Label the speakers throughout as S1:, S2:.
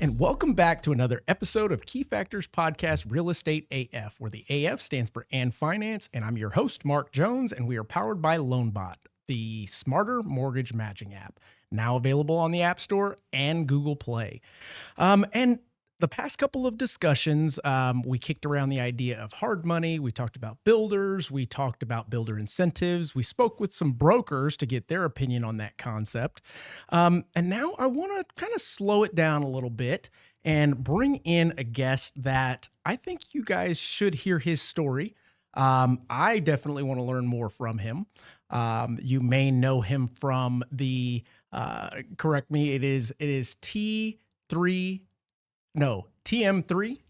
S1: And welcome back to another episode of Key Factors Podcast Real Estate AF, where the AF stands for And Finance. And I'm your host, Mark Jones, and we are powered by LoanBot, the smarter mortgage matching app, now available on the App Store and Google Play. And the past couple of discussions, we kicked around the idea of hard money. We talked about builders. We talked about builder incentives. We spoke with some brokers to get their opinion on that concept. And now I want to kind of slow it down a little bit and bring in a guest that I think you guys should hear his story. I definitely want to learn more from him. You may know him from the, correct me, it is TM3.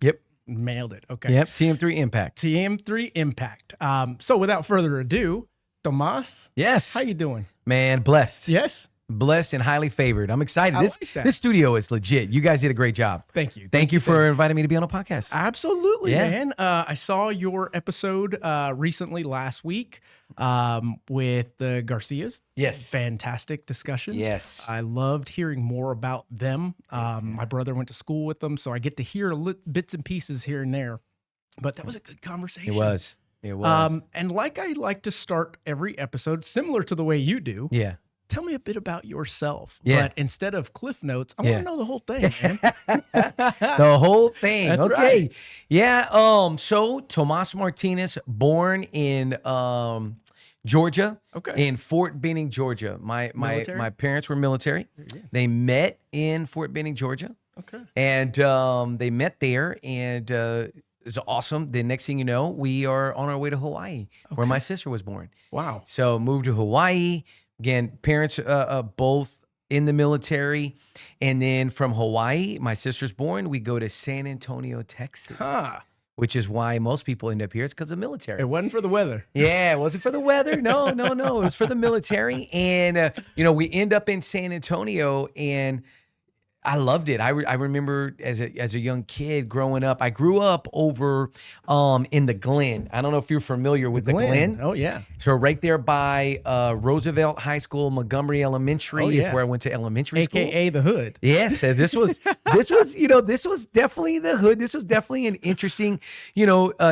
S2: Yep.
S1: Nailed it. Okay.
S2: Yep. TM3 Impact.
S1: TM3 Impact. So without further ado, Tomas.
S2: Yes.
S1: How you doing?
S2: Man, blessed.
S1: Yes.
S2: Blessed and highly favored. I'm excited.
S1: I like that.
S2: This studio is legit. You guys did a great job.
S1: Thank you.
S2: Thank you for inviting me to be on a podcast.
S1: Absolutely,
S2: Yeah.
S1: man. I saw your episode recently last week with the Garcias.
S2: Yes.
S1: Fantastic discussion.
S2: Yes.
S1: I loved hearing more about them. My brother went to school with them, so I get to hear bits and pieces here and there. But that was a good conversation.
S2: It was. It was.
S1: And like I like to start every episode, similar to the way you do,
S2: Yeah.
S1: tell me a bit about yourself.
S2: Yeah.
S1: But instead of cliff notes, I want
S2: Yeah.
S1: to know the whole thing, man.
S2: The whole thing.
S1: That's
S2: Okay.
S1: right.
S2: Yeah. So Tomas Martinez, born in Georgia.
S1: Okay.
S2: In Fort Benning, Georgia. My
S1: Military?
S2: parents were military.
S1: Yeah.
S2: They met in Fort Benning, Georgia.
S1: Okay.
S2: And they met there, and it's awesome. The next thing you know, we are on our way to Hawaii, where
S1: Okay.
S2: my sister was born.
S1: Wow.
S2: So moved to Hawaii. Again, parents both in the military. And then from Hawaii, my sister's born, we go to San Antonio, Texas,
S1: Huh.
S2: which is why most people end up here. It's because of military.
S1: It wasn't for the weather.
S2: Yeah, was it for the weather? No. It was for the military. And, we end up in San Antonio, and I loved it. I remember as a young kid growing up, I grew up over in the Glen. I don't know if you're familiar with the Glen.
S1: Oh, yeah.
S2: So right there by Roosevelt High School, Montgomery Elementary
S1: Oh, yeah.
S2: is where I went to elementary school.
S1: AKA the hood.
S2: Yes, this was definitely the hood. This was definitely an interesting,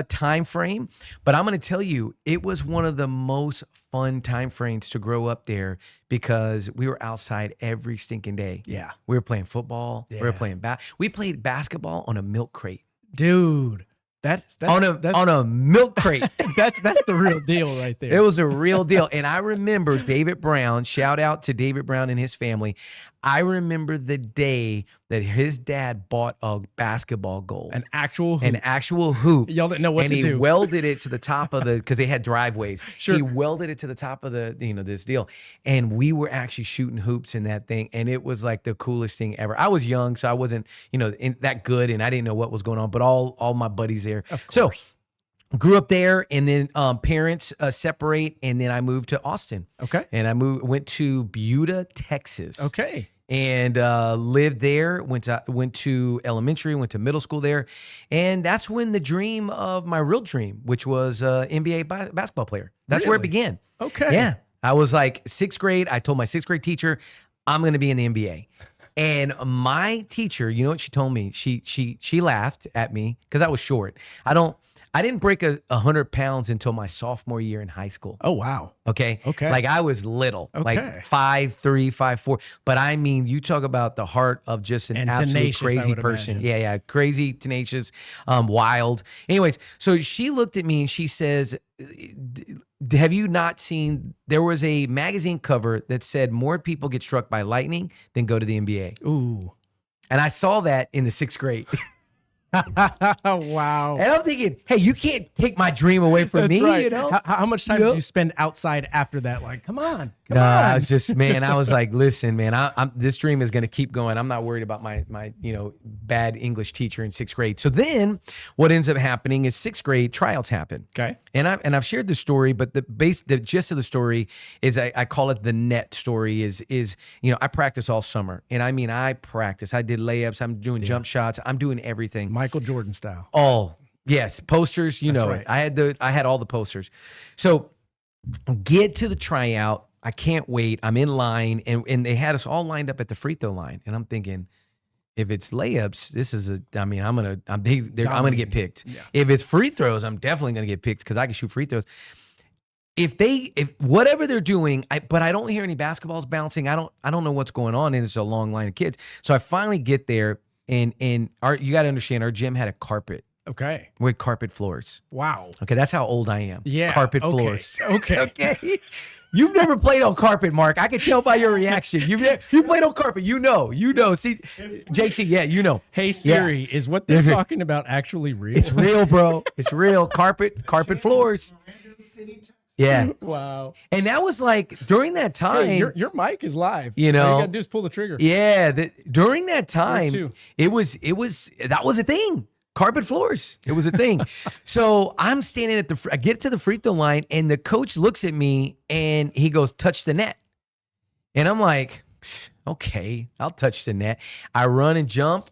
S2: time frame. But I'm going to tell you, it was one of the most fun time frames to grow up there because we were outside every stinking day.
S1: Yeah.
S2: We were playing football. We were
S1: Yeah.
S2: playing we played basketball on a milk crate.
S1: Dude. That's
S2: On a milk crate.
S1: that's the real deal right there.
S2: It was a real deal. And I remember David Brown, shout out to David Brown and his family. I remember the day that his dad bought a basketball goal.
S1: An actual hoop.
S2: An actual hoop.
S1: Y'all didn't know what
S2: and
S1: to
S2: he
S1: do.
S2: welded it to the top of because they had driveways.
S1: Sure.
S2: He welded it to the top of this deal. And we were actually shooting hoops in that thing. And it was like the coolest thing ever. I was young, so I wasn't, that good, and I didn't know what was going on, but all my buddies there.
S1: Of
S2: So
S1: course.
S2: grew up there, and then parents separate, and then I moved to Austin.
S1: Okay.
S2: And went to Buda, Texas.
S1: Okay.
S2: And lived there. Went to elementary. Went to middle school there, and that's when the dream of my real dream, which was NBA basketball player. That's where it
S1: Really?
S2: began.
S1: Okay.
S2: Yeah, I was like sixth grade. I told my sixth grade teacher, I'm going to be in the NBA. And my teacher, you know what she told me? She laughed at me because I was short. I didn't break 100 pounds until my sophomore year in high school.
S1: Oh, wow.
S2: Okay.
S1: Okay.
S2: Like I was little,
S1: Okay.
S2: like 5'3", 5'4". But I mean, you talk about the heart of just an
S1: And
S2: absolute
S1: tenacious, I
S2: crazy
S1: would
S2: person.
S1: imagine.
S2: Yeah. Crazy, tenacious, wild. Anyways, so she looked at me and she says, have you not seen, there was a magazine cover that said more people get struck by lightning than go to the NBA.
S1: Ooh.
S2: And I saw that in the sixth grade.
S1: Wow.
S2: And I'm thinking, hey, you can't take my dream away from
S1: That's
S2: me,
S1: right.
S2: you know?
S1: How much time
S2: Yep.
S1: did you spend outside after that? Like, come on. Come
S2: Nah, I
S1: on.
S2: was just, man, I was like, listen, man, I'm this dream is going to keep going. I'm not worried about my bad English teacher in sixth grade. So then what ends up happening is sixth grade tryouts happen.
S1: Okay.
S2: And I've shared this story, but the gist of the story is I call it the net story is I practice all summer. And I mean, I did layups. I'm doing jump shots. I'm doing everything.
S1: Michael Jordan style.
S2: Oh, yes. Posters,
S1: That's
S2: know
S1: right.
S2: it. I had all the posters. So get to the tryout. I can't wait. I'm in line and they had us all lined up at the free throw line. And I'm thinking, If it's layups, this is I'm gonna get picked.
S1: Yeah.
S2: If it's free throws, I'm definitely gonna get picked because I can shoot free throws. If whatever they're doing, but I don't hear any basketballs bouncing. I don't know what's going on, and it's a long line of kids. So I finally get there, and you got to understand, our gym had a carpet.
S1: Okay.
S2: We had carpet floors.
S1: Wow.
S2: Okay, that's how old I am.
S1: Yeah.
S2: Carpet
S1: okay.
S2: floors.
S1: Okay.
S2: Okay. You've never played on carpet, Mark. I can tell by your reaction. You played on carpet. You know. See, JC, yeah, you know.
S1: Hey Siri, is what they're talking about actually real?
S2: It's real, bro. It's real. Carpet floors. Yeah.
S1: Wow.
S2: And that was like during that time.
S1: Hey, your mic is live.
S2: You know,
S1: all you gotta do is pull the trigger.
S2: Yeah. During that time,
S1: too.
S2: that was a thing. Carpet floors. It was a thing. So I'm standing I get to the free throw line, and the coach looks at me and he goes, "Touch the net." And I'm like, okay, I'll touch the net. I run and jump.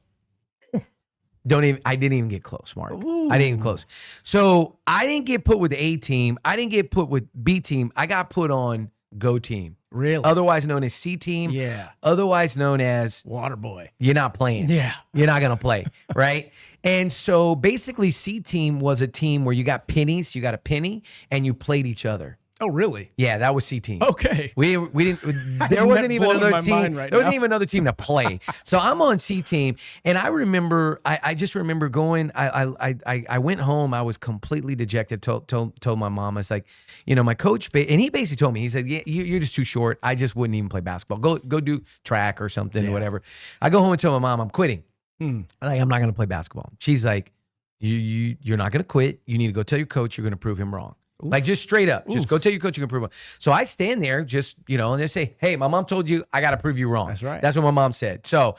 S2: I didn't even get close, Mark.
S1: Ooh.
S2: I didn't even close. So I didn't get put with the A team. I didn't get put with B team. I got put on Go team.
S1: Really?
S2: Otherwise known as C team.
S1: Yeah.
S2: Otherwise known as
S1: Water boy.
S2: you're not playing.
S1: Yeah.
S2: You're not going to play, right? And so basically C team was a team where you got pennies, you got a penny, and you played each other.
S1: Oh, really?
S2: Yeah, that was C team.
S1: Okay.
S2: We didn't. There wasn't even another team.
S1: Right
S2: there wasn't even another team to play. So I'm on C team, and I remember. I just remember going. I went home. I was completely dejected. Told my mom. I was like, my coach, and he basically told me. He said, "Yeah, you're just too short. I just wouldn't even play basketball. Go do track or something, or whatever." I go home and tell my mom I'm quitting. I'm not going to play basketball. She's like, "You're not going to quit. You need to go tell your coach. You're going to prove him wrong." Oof. Like just straight up, just go tell your coach you can prove it. So I stand there, and they say, "Hey, my mom told you I got to prove you wrong."
S1: That's right.
S2: That's what my mom said. So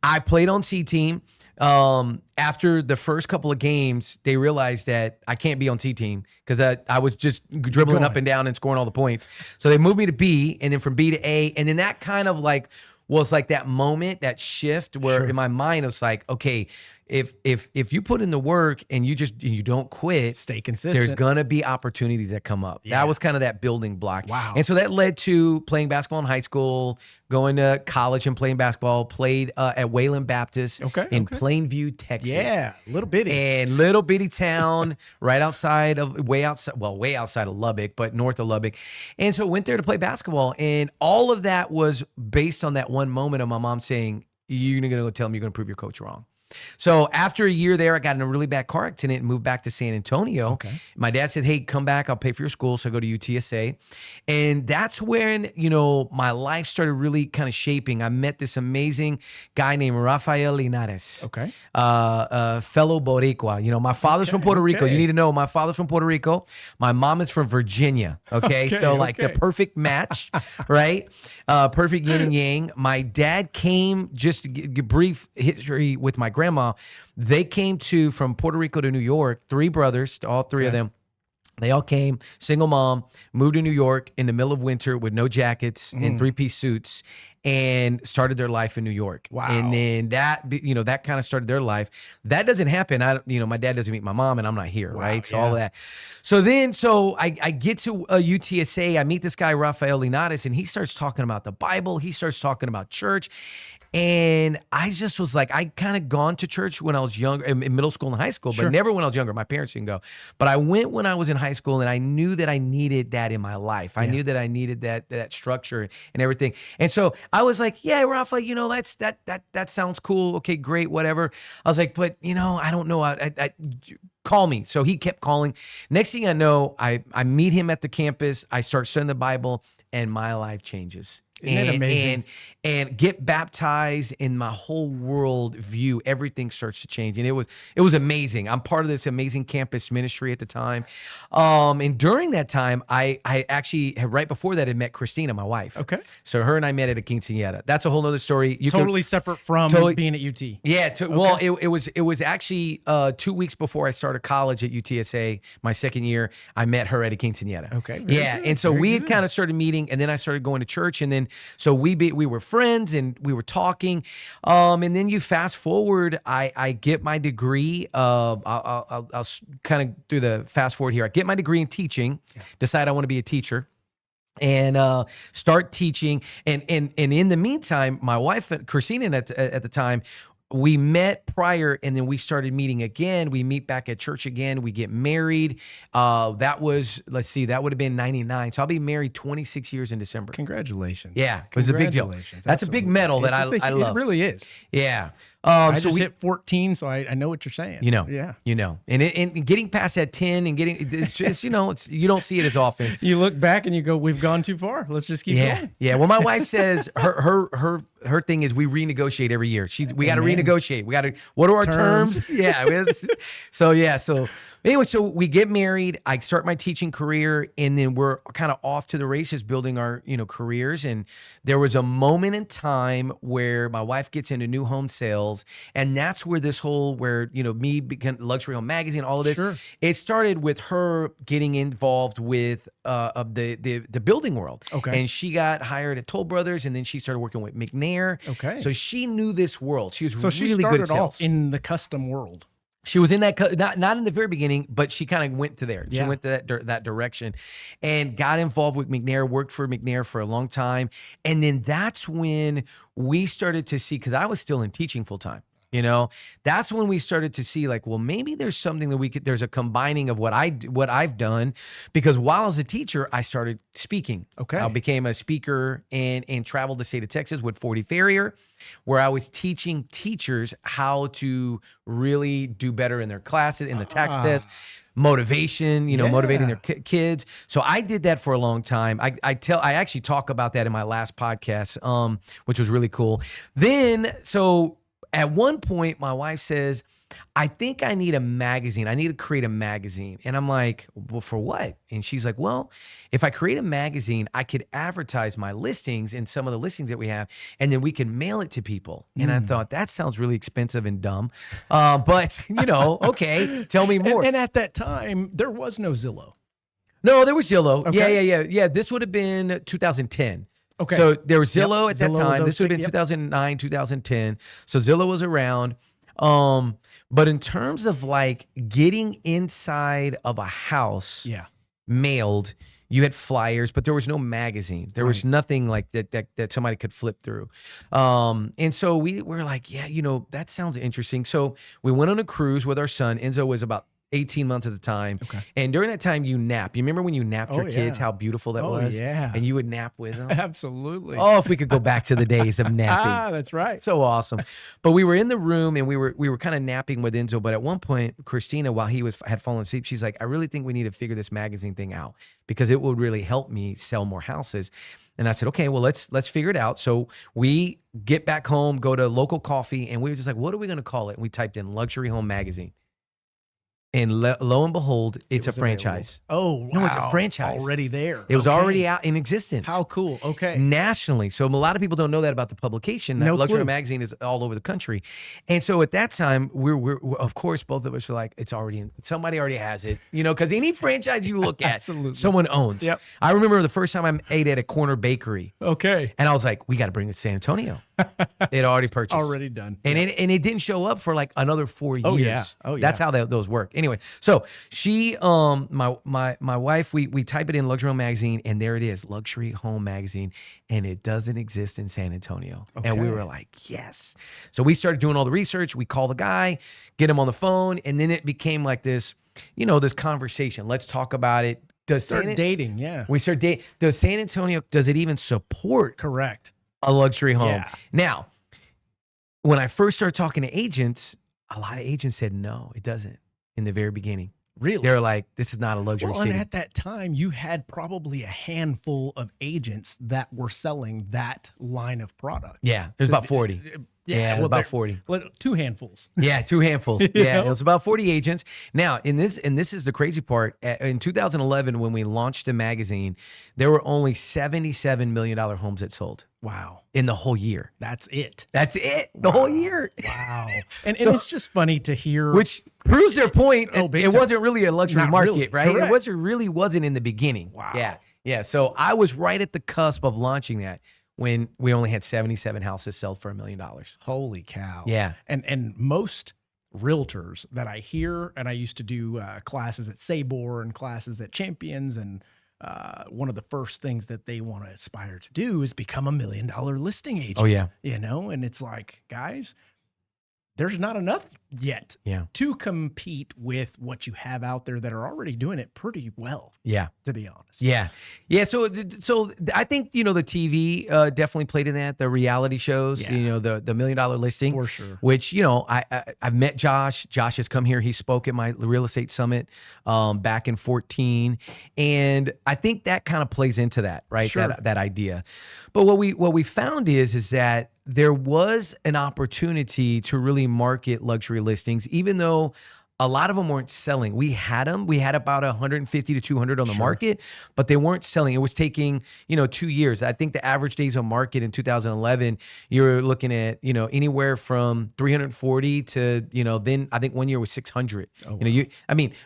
S2: I played on C team. After the first couple of games, they realized that I can't be on C team because I was just dribbling up and down and scoring all the points. So they moved me to B, and then from B to A, and then that kind of like was like that moment, that shift where in my mind it was like, okay, if you put in the work and you don't quit,
S1: stay consistent,
S2: there's gonna be opportunities that come up.
S1: Yeah.
S2: That was kind of that building block.
S1: Wow.
S2: And so that led to playing basketball in high school, going to college and playing basketball, played at Wayland Baptist in Plainview, Texas.
S1: Yeah, little bitty
S2: town way outside of Lubbock, but north of Lubbock. And so went there to play basketball. And all of that was based on that one moment of my mom saying, "You're gonna go tell me you're gonna prove your coach wrong." So after a year there, I got in a really bad car accident and moved back to San Antonio.
S1: Okay.
S2: My dad said, "Hey, come back. I'll pay for your school." So I go to UTSA. And that's when, my life started really kind of shaping. I met this amazing guy named Rafael Linares.
S1: Okay.
S2: Fellow Boricua. My father's from Puerto Rico. You need to know my father's from Puerto Rico. My mom is from Virginia. Okay. So the perfect match, right? Perfect yin and yang. My dad came, just to give brief history with my grandma. They came from Puerto Rico to New York, 3 brothers, all 3 of them. They all came, single mom, moved to New York in the middle of winter with no jackets and 3-piece suits, and started their life in New York.
S1: Wow.
S2: And then that kind of started their life. That doesn't happen. My dad doesn't meet my mom, and I'm not here, right? So all of that. So I get to UTSA. I meet this guy, Rafael Linares, and he starts talking about the Bible. He starts talking about church. And I just was like, I kind of gone to church when I was younger, in middle school and high school, but never when I was younger. My parents didn't go. But I went when I was in high school, and I knew that I needed that in my life. I knew that I needed that structure and everything. And so I was like, yeah, Rafa, that sounds cool. Okay, great, whatever. I was like, but I don't know. I call me. So he kept calling. Next thing I know, I meet him at the campus. I start studying the Bible, and my life changes.
S1: Isn't that amazing?
S2: And get baptized, in my whole world view, everything starts to change. And it was amazing. I'm part of this amazing campus ministry at the time. And during that time, I actually, right before that, had met Christina, my wife.
S1: Okay.
S2: So her and I met at a quinceañera. That's a whole nother story.
S1: Totally separate from being at UT.
S2: Yeah. Well, it was actually 2 weeks before I started college at UTSA, my second year. I met her at a quinceañera.
S1: Okay.
S2: Yeah.
S1: Good,
S2: and so we had kind of started meeting, and then I started going to church, and then so we were friends, and we were talking. And then you fast forward, I get my degree. I'll kind of do the fast forward here. I get my degree in teaching, decide I want to be a teacher, and start teaching. And in the meantime, my wife, Christina, at the time, we met prior, and then we started meeting again. We meet back at church again. We get married. That was, let's see, that would have been 99. So I'll be married 26 years in December.
S1: Congratulations.
S2: Yeah, it was a big deal.
S1: Congratulations.
S2: That's a big medal that I love.
S1: It really is.
S2: Yeah.
S1: I just hit 14, so I know what you're saying.
S2: Yeah. And getting past that 10 and it's just, it's, you don't see it as often.
S1: You look back and you go, we've gone too far. Let's just keep going.
S2: Yeah. Well, my wife says her thing is we renegotiate every year. We got to renegotiate. What are our terms? Yeah. So anyway, so we get married. I start my teaching career, and then we're kind of off to the races building our, careers. And there was a moment in time where my wife gets into new home sales. And that's where this whole, me became Luxury Home Magazine, all of this.
S1: Sure.
S2: It started with her getting involved with the building world.
S1: Okay.
S2: And she got hired at Toll Brothers, and then she started working with McNair.
S1: Okay.
S2: So she knew this world. She was
S1: so
S2: really
S1: she
S2: good
S1: started
S2: at sales.
S1: off in the custom world.
S2: She was in that, not in the very beginning, but she kind of went to there. She went to that direction and got involved with McNair, worked for McNair for a long time. And then that's when we started to see, because I was still in teaching full time. That's when we started to see like, well, maybe there's something that there's a combining of what I've done, because while I was a teacher, I started speaking.
S1: Okay.
S2: I became a speaker and traveled the state of Texas with 40 Farrier, where I was teaching teachers how to really do better in their classes, in the tax test. Motivation, motivating their kids. So I did that for a long time. I actually talk about that in my last podcast, which was really cool. Then, so at one point, my wife says, I think I need a magazine. I need to create a magazine. And I'm like, well, for what? And she's like, well, if I create a magazine, I could advertise my listings and some of the listings that we have, and then we can mail it to people. And I thought, that sounds really expensive and dumb. But, okay, tell me more.
S1: And at that time, there was no Zillow.
S2: No, there was Zillow.
S1: Okay.
S2: Yeah. This would have been 2010.
S1: Okay.
S2: So there was Zillow at that
S1: Zillow
S2: time.
S1: was
S2: This would have
S1: 06,
S2: been 2009, 2010. So Zillow was around. But in terms of like getting inside of a house mailed, you had flyers, but there was no magazine. There was nothing like that somebody could flip through. And so we were like, that sounds interesting. So we went on a cruise with our son. Enzo was about 18 months at the time.
S1: Okay.
S2: And during that time, you nap. You remember when you napped your kids, how beautiful that was?
S1: Yeah.
S2: And you would nap with them?
S1: Absolutely.
S2: Oh, if we could go back to the days of napping.
S1: That's right.
S2: So awesome. But we were in the room and we were kind of napping with Enzo. But at one point, Christina, while he had fallen asleep, she's like, I really think we need to figure this magazine thing out, because it would really help me sell more houses. And I said, okay, well, let's figure it out. So we get back home, go to local coffee, and we were just like, what are we going to call it? And we typed in Luxury Home Magazine. And lo and behold, it's a franchise.
S1: Available. Oh, wow.
S2: No, it's a franchise.
S1: Already there.
S2: It was already out in existence.
S1: How cool. Okay.
S2: Nationally. So a lot of people don't know that about the publication. That Luxury Magazine is all over the country. And so at that time, we're of course, both of us are like, it's already somebody already has it, because any franchise you look at, someone owns.
S1: Yep.
S2: I remember the first time I ate at a corner bakery.
S1: Okay.
S2: And I was like, we got to bring it to San Antonio. It already purchased.
S1: Already done.
S2: And it didn't show up for like another 4 years.
S1: Oh yeah.
S2: That's how those work. Anyway, so she, my wife, we type it in Luxury Home Magazine, and there it is, Luxury Home Magazine, and it doesn't exist in San Antonio. Okay. And we were like, yes. So we started doing all the research. We call the guy, get him on the phone, and then it became like this, this conversation. Let's talk about it.
S1: Start dating. Yeah.
S2: We start dating. Does San Antonio, does it even support?
S1: Correct.
S2: A luxury home.
S1: Yeah.
S2: Now, when I first started talking to agents, a lot of agents said, no, it doesn't in the very beginning.
S1: Really?
S2: They're like, this is not a luxury city.
S1: And at that time, you had probably a handful of agents that were selling that line of product.
S2: Yeah, there's about 40. Yeah,
S1: well,
S2: about 40.
S1: Two handfuls.
S2: Yeah, two handfuls. Yeah, it was about 40 agents. Now, this is the crazy part. In 2011, when we launched the magazine, there were only $77 million homes that sold.
S1: Wow.
S2: In the whole year.
S1: That's it.
S2: That's it. The whole year.
S1: Wow. And it's just funny to hear.
S2: Which proves their point. It wasn't really a luxury market,
S1: really,
S2: right?
S1: correct.
S2: It really wasn't in the beginning.
S1: Wow.
S2: Yeah. Yeah. So I was right at the cusp of launching that when we only had 77 houses sold for $1 million.
S1: Holy cow.
S2: Yeah.
S1: And most realtors that I hear, and I used to do classes at Sabor and classes at Champions, and one of the first things that they want to aspire to do is become $1 million listing agent.
S2: Oh, yeah.
S1: And it's like, guys, there's not enough yet
S2: Yeah.
S1: to compete with what you have out there that are already doing it pretty well,
S2: Yeah.
S1: to be honest.
S2: Yeah. Yeah. So I think, the TV definitely played in that, the reality shows,
S1: Yeah.
S2: the $1 million listing.
S1: For sure.
S2: Which, I've met Josh. Josh has come here. He spoke at my real estate summit back in 2014. And I think that kind of plays into that, right?
S1: Sure.
S2: That idea. But what we found is that there was an opportunity to really market luxury listings, even though a lot of them weren't selling. We had them. We had about 150 to 200 on the market, but they weren't selling. It was taking, 2 years. I think the average days on market in 2011, you're looking at, anywhere from 340 to, then I think one year was 600.
S1: Oh,
S2: it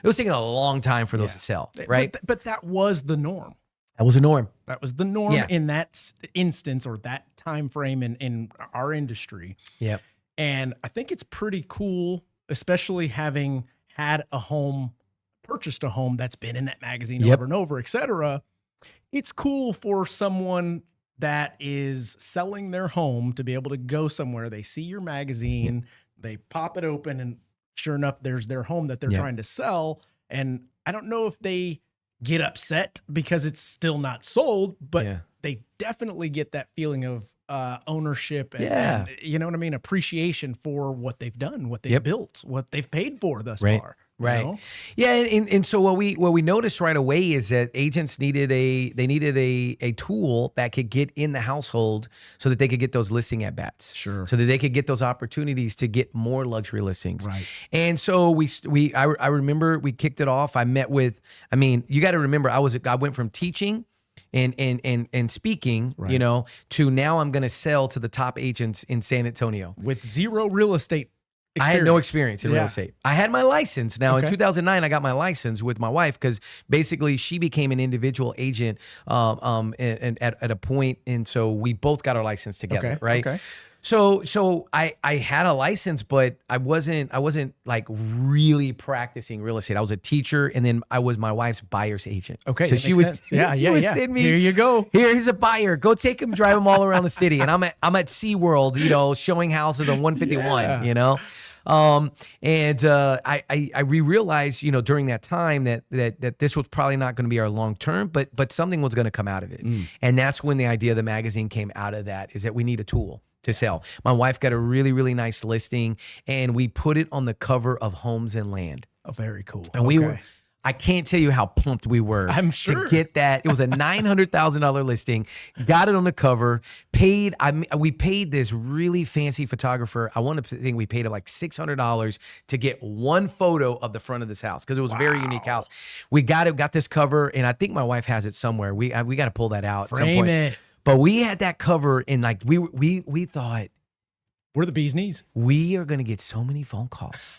S2: was taking a long time for those to sell, right?
S1: But that was the norm.
S2: That was a norm.
S1: That was the norm
S2: Yeah.
S1: in that instance or that time frame in our industry.
S2: Yep.
S1: And I think it's pretty cool, especially having purchased a home that's been in that magazine over and over, et cetera. It's cool for someone that is selling their home to be able to go somewhere. They see your magazine, they pop it open, and sure enough, there's their home that they're trying to sell. And I don't know if they get upset because it's still not sold, but they definitely get that feeling of ownership and, you know what I mean? Appreciation for what they've done, what they've built, what they've paid for thus far.
S2: Right.
S1: You know?
S2: Yeah. And so what we noticed right away is that agents needed a tool that could get in the household so that they could get those listing at bats.
S1: Sure.
S2: So that they could get those opportunities to get more luxury listings.
S1: Right.
S2: And so I remember we kicked it off. I met with, you got to remember, I went from teaching and speaking, to now I'm going to sell to the top agents in San Antonio.
S1: With zero real estate experience.
S2: I had no experience in real estate. I had my license. Now in 2009, I got my license with my wife because basically she became an individual agent and at a point, and so we both got our license together, right?
S1: Okay.
S2: So I had a license, but I wasn't like really practicing real estate. I was a teacher, and then I was my wife's buyer's agent.
S1: Okay,
S2: so she would
S1: send me. Here you go.
S2: Here's a buyer. Go take him, drive him all around the city. And I'm at SeaWorld, showing houses on 151. We realized, during that time that this was probably not going to be our long term, but something was going to come out of it. And that's when the idea of the magazine came out of that, is that we need a tool to sell. My wife got a really, really nice listing, and we put it on the cover of Homes and Land.
S1: Oh, very cool.
S2: And I can't tell you how pumped we were to get that. It was a $900,000 listing. Got it on the cover. We paid this really fancy photographer. I want to think we paid him like $600 to get one photo of the front of this house because it was a very unique house. We got this cover, and I think my wife has it somewhere. We got to pull that out.
S1: Frame
S2: at some point.
S1: it.
S2: But we had that cover, and like we thought,
S1: we're the bee's knees.
S2: we are going to get so many phone calls.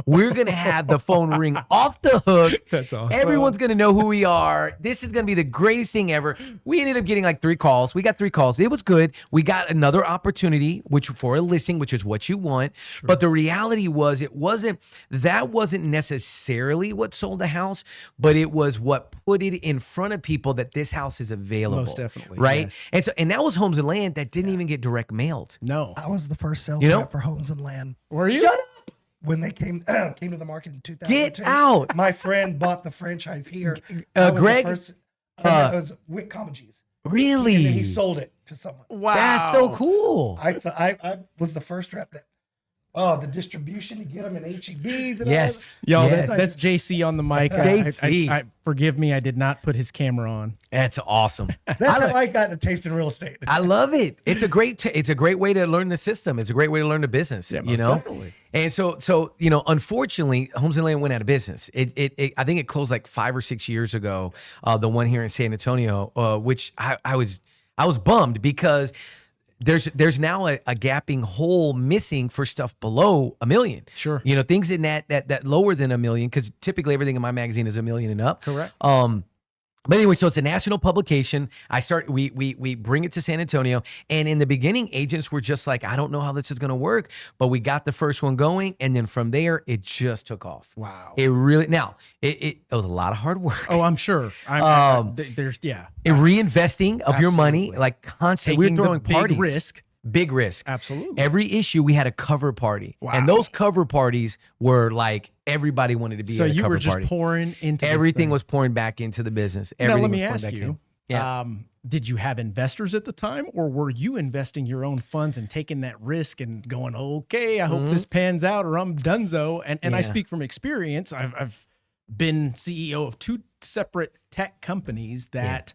S2: We're going to have the phone ring off the hook.
S1: That's awesome.
S2: Everyone's going to know who we are. This is going to be the greatest thing ever. We ended up getting like 3 calls. We got 3 calls. It was good. We got another opportunity, which for a listing, which is what you want. Sure. But the reality was that wasn't necessarily what sold the house, but it was what put it in front of people that this house is available.
S1: Most definitely.
S2: Right.
S1: Yes.
S2: And that was Homes and Land that didn't even get direct mailed.
S1: No.
S3: I was the first sales rep for Homes and Land.
S1: Were you?
S2: Shut up.
S3: When they came to the market in 2002.
S2: Get out.
S3: My friend bought the franchise here.
S2: Greg?
S3: It was Wick Comegys.
S2: Really?
S3: And then he sold it to someone.
S1: Wow.
S2: That's so cool.
S3: I was the first rep that, the distribution to get them in HEBs. And
S2: Yes.
S1: Yo,
S2: Yes.
S1: that's JC on the mic.
S2: JC.
S1: I forgive me, I did not put his camera on.
S2: That's awesome.
S3: That's how I got a taste in real estate.
S2: I love it. It's a great way to learn the system. It's a great way to learn the business.
S1: Yeah, most definitely.
S2: And so unfortunately, Homes and Land went out of business. I think it closed like 5 or 6 years ago. The one here in San Antonio, which I was bummed because there's now a gapping hole missing for stuff below $1 million.
S1: Sure.
S2: Things in that lower than $1 million, because typically everything in my magazine is $1 million and up.
S1: Correct.
S2: But anyway, so it's a national publication. We bring it to San Antonio, and in the beginning, agents were just like, I don't know how this is going to work, but we got the first one going, and then from there, it just took off.
S1: Wow.
S2: It really it was a lot of hard work.
S1: Oh, I'm sure. There's
S2: Reinvesting of your money,
S1: Absolutely.
S2: like constantly.
S1: Taking
S2: We're throwing
S1: the big
S2: parties.
S1: risk.
S2: big risk.
S1: Absolutely.
S2: Every issue we had a cover party.
S1: Wow.
S2: And those cover parties were like everybody wanted to be
S1: So
S2: at a
S1: you
S2: cover
S1: were just
S2: party.
S1: pouring into this
S2: Everything
S1: thing.
S2: was pouring back into the business.
S1: Now,
S2: Everything
S1: let
S2: was
S1: me
S2: pouring
S1: ask
S2: back
S1: you,
S2: in. Yeah.
S1: did you have investors at the time, or were you investing your own funds and taking that risk and going, okay, I hope this pans out or I'm donezo? And I
S2: Yeah.
S1: speak from experience. I've been CEO of 2 separate tech companies that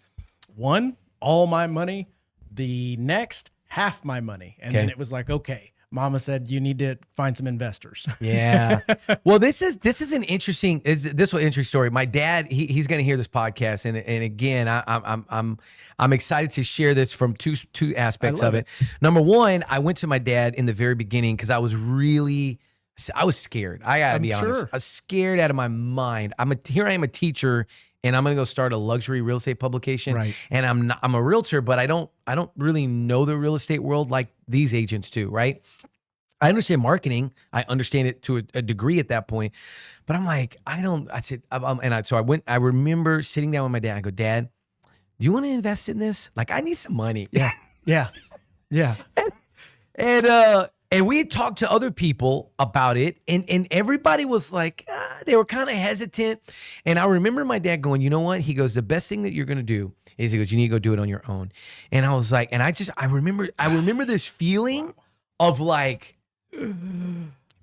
S1: one, all my money, the next, half my money. And then it was like, okay, mama said, you need to find some investors.
S2: Yeah. Well, this is an interesting, this is an interesting story. My dad, he's going to hear this podcast. And again, I'm excited to share this from two aspects of it. Number one, I went to my dad in the very beginning because I was scared. I gotta be honest. I was scared out of my mind. Here I am a teacher, and I'm gonna go start a luxury real estate publication.
S1: Right.
S2: And I'm a realtor, but I don't really know the real estate world like these agents do, right? I understand marketing. I understand it to a degree at that point, but I'm like, I remember sitting down with my dad. I go, Dad, do you want to invest in this? Like, I need some money.
S1: Yeah. Yeah. Yeah.
S2: And we had talked to other people about it, and everybody was like, they were kind of hesitant. And I remember my dad going, you know what? He goes, the best thing that you're going to do is, he goes, you need to go do it on your own. And I was like, and I remember this feeling of like,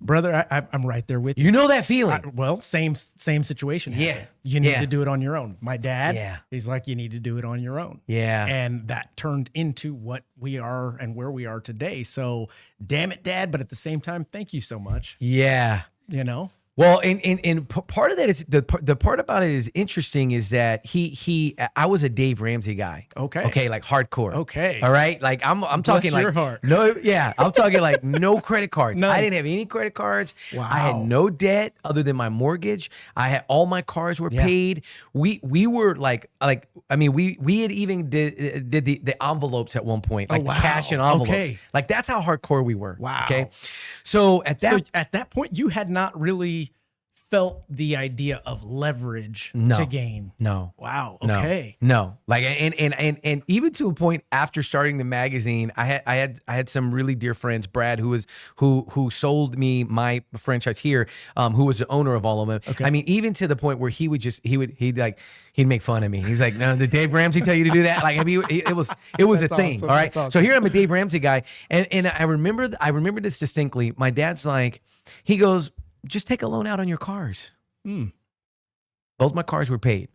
S1: Brother, I'm right there with you.
S2: you know that feeling.
S1: Well, same situation.
S2: Yeah.
S1: happened. You need
S2: Yeah.
S1: to do it on your own. My dad,
S2: Yeah.
S1: he's like, you need to do it on your own.
S2: Yeah.
S1: And that turned into what we are and where we are today. So damn it, Dad. But at the same time, thank you so much.
S2: Yeah.
S1: You know?
S2: Well, and part of that is the part about it is interesting is that I was a Dave Ramsey guy.
S1: Okay.
S2: Like hardcore.
S1: Okay.
S2: All right. Like I'm talking
S1: your
S2: like
S1: heart.
S2: no, yeah. I'm talking like no credit cards.
S1: None.
S2: I didn't have any credit cards.
S1: Wow.
S2: I had no debt other than my mortgage. I had all my cars were
S1: Yeah.
S2: paid. We were like I mean we had even did the envelopes at one point, like
S1: wow.
S2: cash and envelopes.
S1: Okay.
S2: Like that's how hardcore we were.
S1: Wow.
S2: Okay. So at that
S1: point, you had not really felt the idea of leverage
S2: No.
S1: to gain.
S2: no.
S1: Wow.
S2: No,
S1: Okay.
S2: No. Like and even to a point after starting the magazine, I had some really dear friends, Brad, who sold me my franchise here, who was the owner of all of them.
S1: Okay.
S2: I mean, even to the point where he'd make fun of me. He's like, no, did Dave Ramsey tell you to do that? Like, I mean, it was a thing.
S1: awesome.
S2: All right.
S1: That's awesome.
S2: So here I'm a Dave Ramsey guy. And I remember this distinctly. My dad's like, he goes, just take a loan out on your cars. Both my cars were paid.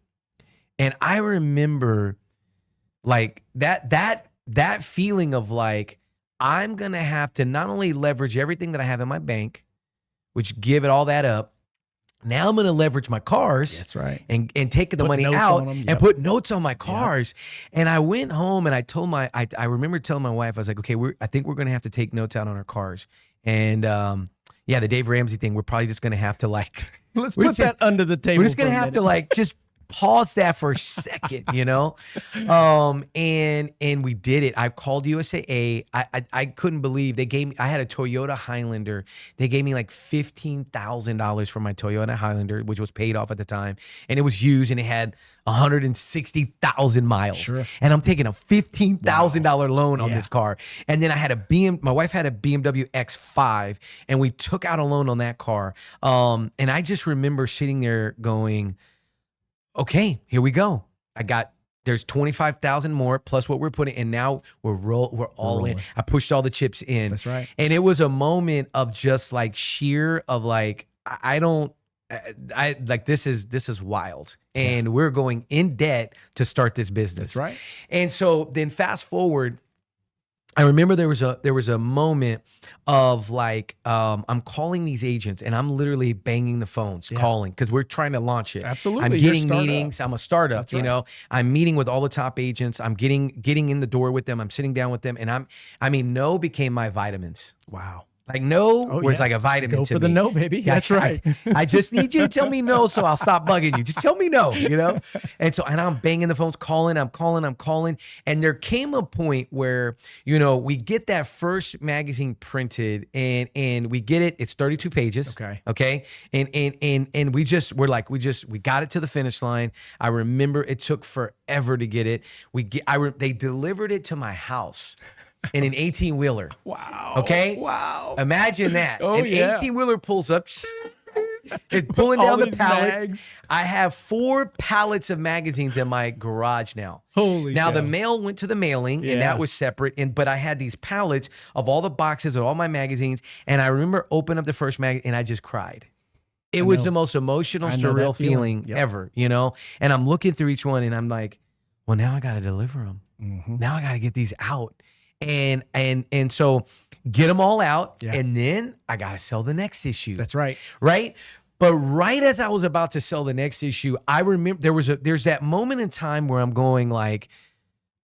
S2: And I remember like that feeling of like, I'm going to have to not only leverage everything that I have in my bank, which give it all that up. Now I'm going to leverage my cars.
S1: That's right.
S2: And take the
S1: Put
S2: money
S1: notes
S2: out
S1: on 'em,
S2: and
S1: yep.
S2: put notes on my cars. And I went home and I told I remember telling my wife, I was like, okay, I think we're going to have to take notes out on our cars. And yeah, the Dave Ramsey thing, we're probably just going to have to like,
S1: Let's put that under the table.
S2: we're just going to
S1: for a
S2: have to
S1: minute.
S2: like just pause that for a second, you know? And we did it. I called USAA. I couldn't believe I had a Toyota Highlander. They gave me like $15,000 for my Toyota Highlander, which was paid off at the time. And it was used and it had 160,000 miles.
S1: Sure.
S2: And I'm taking a $15,000 loan on
S1: Yeah.
S2: this car. And then I had my wife had a BMW X5 and we took out a loan on that car. And I just remember sitting there going, okay, here we go. There's 25,000 more plus what we're putting, and now we're all in.
S1: rolling.
S2: I pushed all the chips in.
S1: That's right.
S2: And it was a moment of just like sheer of like, I like, this is wild. And we're going in debt to start this business.
S1: That's right.
S2: And so then fast forward, I remember there was a moment of like, I'm calling these agents and I'm literally banging the phones, calling because we're trying to launch it.
S1: Absolutely.
S2: I'm
S1: You're a
S2: getting
S1: startup.
S2: meetings. I'm a startup,
S1: That's
S2: you
S1: right.
S2: know, I'm meeting with all the top agents. I'm getting in the door with them. I'm sitting down with them and no became my vitamins.
S1: Wow.
S2: Like no
S1: Oh,
S2: was
S1: yeah.
S2: like a vitamin
S1: Go
S2: to
S1: for
S2: me.
S1: the no, baby. That's right.
S2: I just need you to tell me no, so I'll stop bugging you. Just tell me no, you know? And I'm banging the phones, I'm calling. And there came a point where, you know, we get that first magazine printed and we get it. It's 32 pages. Okay. And we got it to the finish line. I remember it took forever to get it. They delivered it to my house. in an 18-wheeler.
S1: Wow.
S2: Okay?
S1: Wow.
S2: Imagine that.
S1: Oh,
S2: An
S1: yeah.
S2: 18-wheeler pulls up. It's pulling
S1: All
S2: down the
S1: these
S2: pallets.
S1: mags.
S2: I have 4 pallets of magazines in my garage now.
S1: Holy
S2: Now
S1: cow.
S2: the mail went to the mailing, and
S1: Yeah.
S2: that was separate. But I had these pallets of all the boxes of all my magazines, and I remember opening up the first magazine, and I just cried. It was
S1: know.
S2: the most emotional,
S1: I know
S2: surreal
S1: that feeling.
S2: feeling
S1: Yep.
S2: ever, you know. And I'm looking through each one, and I'm like, well, now I got to deliver them.
S1: Mhm.
S2: Now I got to get these out, and so get them all out,
S1: Yeah.
S2: and then I got to sell the next issue.
S1: That's right.
S2: Right? But right as I was about to sell the next issue, I remember there's that moment in time where I'm going like,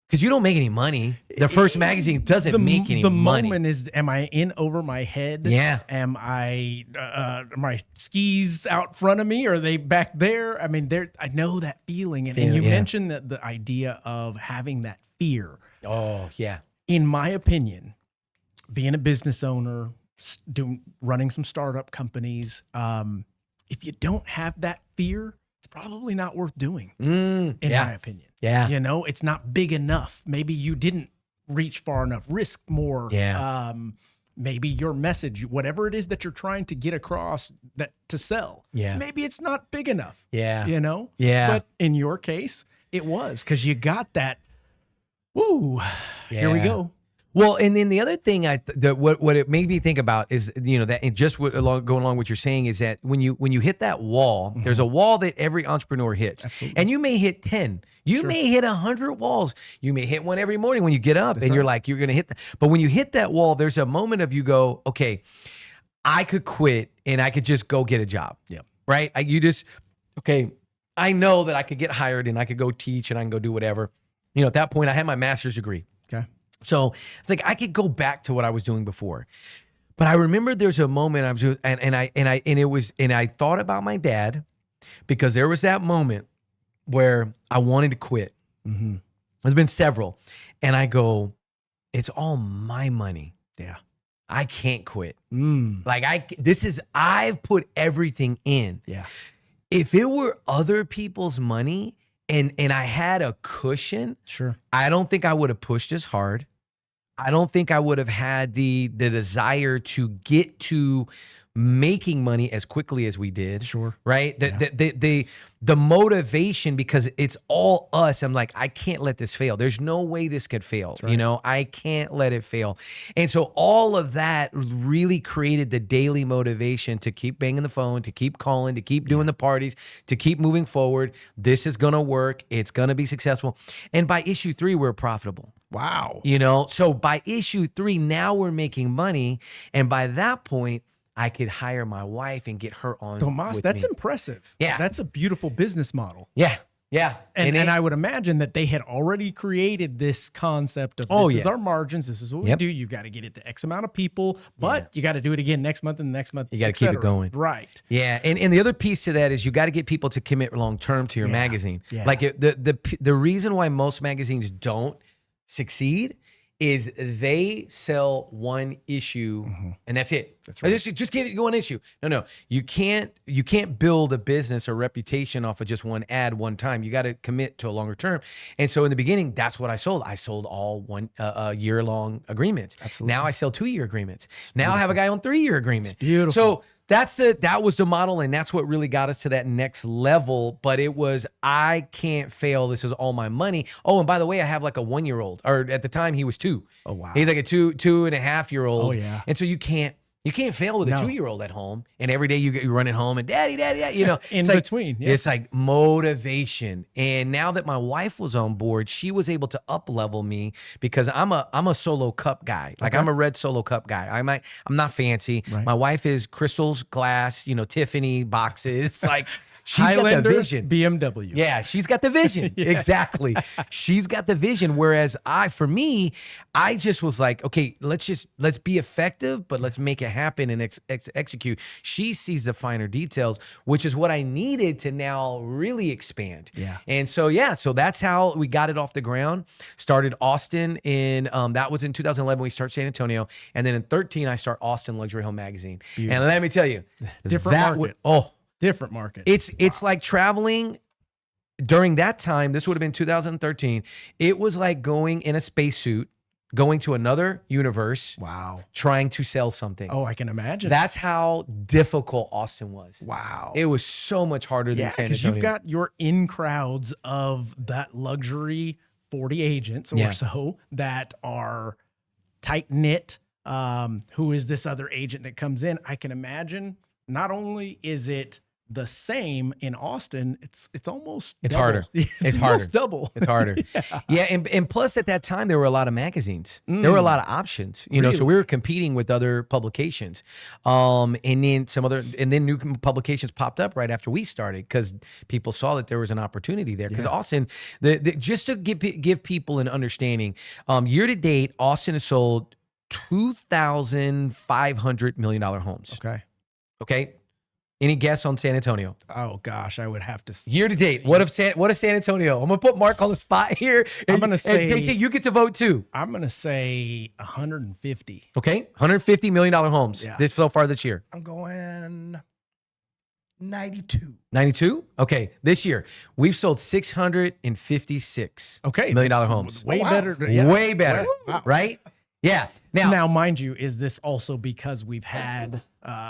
S2: because you don't make any money. The first magazine doesn't make any
S1: the
S2: money.
S1: moment is, am I in over my head?
S2: Yeah.
S1: Am I, are my skis out front of me? Or are they back there? I mean, I know that feeling. And you
S2: Yeah.
S1: mentioned that the idea of having that fear.
S2: Oh, yeah.
S1: In my opinion, being a business owner, running some startup companies, if you don't have that fear, it's probably not worth doing, in my opinion.
S2: Yeah.
S1: You know, it's not big enough. Maybe you didn't reach far enough, risk more.
S2: Yeah.
S1: Maybe your message, whatever it is that you're trying to get across to sell, maybe it's not big enough.
S2: Yeah.
S1: You know?
S2: Yeah.
S1: But in your case, it was, because you got that, woo, here we
S2: Yeah.
S1: go.
S2: Well, and then the other thing what it made me think about is, you know, that, and just going along what you're saying is that when you hit that wall, there's a wall that every entrepreneur hits.
S1: Absolutely.
S2: And you may hit 10. You may hit 100 walls. You may hit one every morning when you get up, and you're like, you're going to hit that. But when you hit that wall, there's a moment of you go, okay, I could quit and I could just go get a job.
S1: Yep.
S2: Right? Okay, I know that I could get hired and I could go teach and I can go do whatever. You know, at that point I had my master's degree.
S1: Okay.
S2: So it's like I could go back to what I was doing before. But I remember there's a moment I was doing, and I thought about my dad, because there was that moment where I wanted to quit.
S1: Mm-hmm.
S2: There's been several. And I go, it's all my money.
S1: Yeah.
S2: I can't quit.
S1: Mm.
S2: Like I've put everything in.
S1: Yeah.
S2: If it were other people's money and I had a cushion,
S1: Sure.
S2: I don't think I would have pushed as hard. I don't think I would have had the desire to get to making money as quickly as we did.
S1: Sure.
S2: Right? The motivation, because it's all us. I'm like, I can't let this fail. There's no way this could fail.
S1: right.
S2: You know, I can't let it fail. And so all of that really created the daily motivation to keep banging the phone, to keep calling, to keep doing the parties, to keep moving forward. This is going to work. It's going to be successful. And by issue 3, we're profitable.
S1: Wow.
S2: You know, so by issue 3, now we're making money. And by that point, I could hire my wife and get her on.
S1: Tomas, that's
S2: me.
S1: impressive.
S2: Yeah.
S1: That's a beautiful business model.
S2: Yeah. Yeah.
S1: And I would imagine that they had already created this concept of this is our margins. This is what we do. You've got to get it to X amount of people, but you got to do it again next month and the next month.
S2: You got to keep it going.
S1: Right.
S2: Yeah. And the other piece to that is you got to get people to commit long term to your magazine.
S1: Yeah.
S2: Like the reason why most magazines don't succeed is they sell one issue and that's it.
S1: That's right.
S2: Just give it one issue. No. You can't build a business or reputation off of just one ad one time. You got to commit to a longer term. And so in the beginning, that's what I sold. I sold all year-long agreements.
S1: Absolutely.
S2: Now I sell 2-year agreements. Now I have a guy on 3-year agreement.
S1: It's beautiful.
S2: So that was the model, and that's what really got us to that next level. But it was, I can't fail. This is all my money. Oh, and by the way, I have like a 1-year-old, or at the time he was 2.
S1: Oh, wow.
S2: He's like a 2.5-year-old.
S1: Oh, yeah.
S2: And so you can't fail with a 2-year-old at home. And every day you're running home and daddy, you know,
S1: In
S2: it's like,
S1: between, yes.
S2: It's like motivation. And now that my wife was on board, she was able to up level me, because I'm a solo cup guy. Like I'm a red solo cup guy. I'm not fancy.
S1: Right.
S2: My wife is crystals, glass, you know, Tiffany boxes. Like she's
S1: Highlander,
S2: got the vision.
S1: BMW.
S2: Yeah, she's got the vision. Exactly. She's got the vision. Whereas I just was like, okay, let's be effective, but let's make it happen and execute. She sees the finer details, which is what I needed to now really expand.
S1: Yeah.
S2: And so, so that's how we got it off the ground. Started Austin that was in 2011. We started San Antonio. And then in 2013, I start Austin Luxury Home Magazine.
S1: Beautiful.
S2: And let me tell you,
S1: Different market. Different market.
S2: It's like traveling during that time. This would have been 2013. It was like going in a spacesuit, going to another universe,
S1: Wow.
S2: trying to sell something.
S1: Oh, I can imagine.
S2: That's how difficult Austin was.
S1: wow.
S2: It was so much harder than
S1: Yeah,
S2: San
S1: because
S2: Antonio.
S1: you've got your in crowds of that luxury 40 agents or
S2: Yeah.
S1: so that are tight knit. Who is this other agent that comes in? I can imagine not only is it the same in Austin, it's almost
S2: It's
S1: double.
S2: harder.
S1: It's
S2: harder.
S1: almost double.
S2: It's harder. Yeah. And plus at that time, there were a lot of magazines. There were a lot of options, you know, so we were competing with other publications. And then new publications popped up right after we started because people saw that there was an opportunity there. Because Austin, just to give people an understanding, year to date, Austin has sold $2,500 million homes. Okay. Any guess on San Antonio?
S1: Oh gosh, I would have to.
S2: Year to date, what if San Antonio? I'm gonna put Mark on the spot here.
S1: I'm gonna say,
S2: and JC, you get to vote too.
S1: I'm gonna say 150.
S2: Okay, $150 million homes this so far this year.
S3: I'm going 92.
S2: 92. Okay, this year we've sold $656 million homes.
S1: Way
S3: wow.
S1: better. Yeah.
S2: Way better,
S1: Wow.
S2: right? Yeah.
S1: Now, mind you, is this also because we've had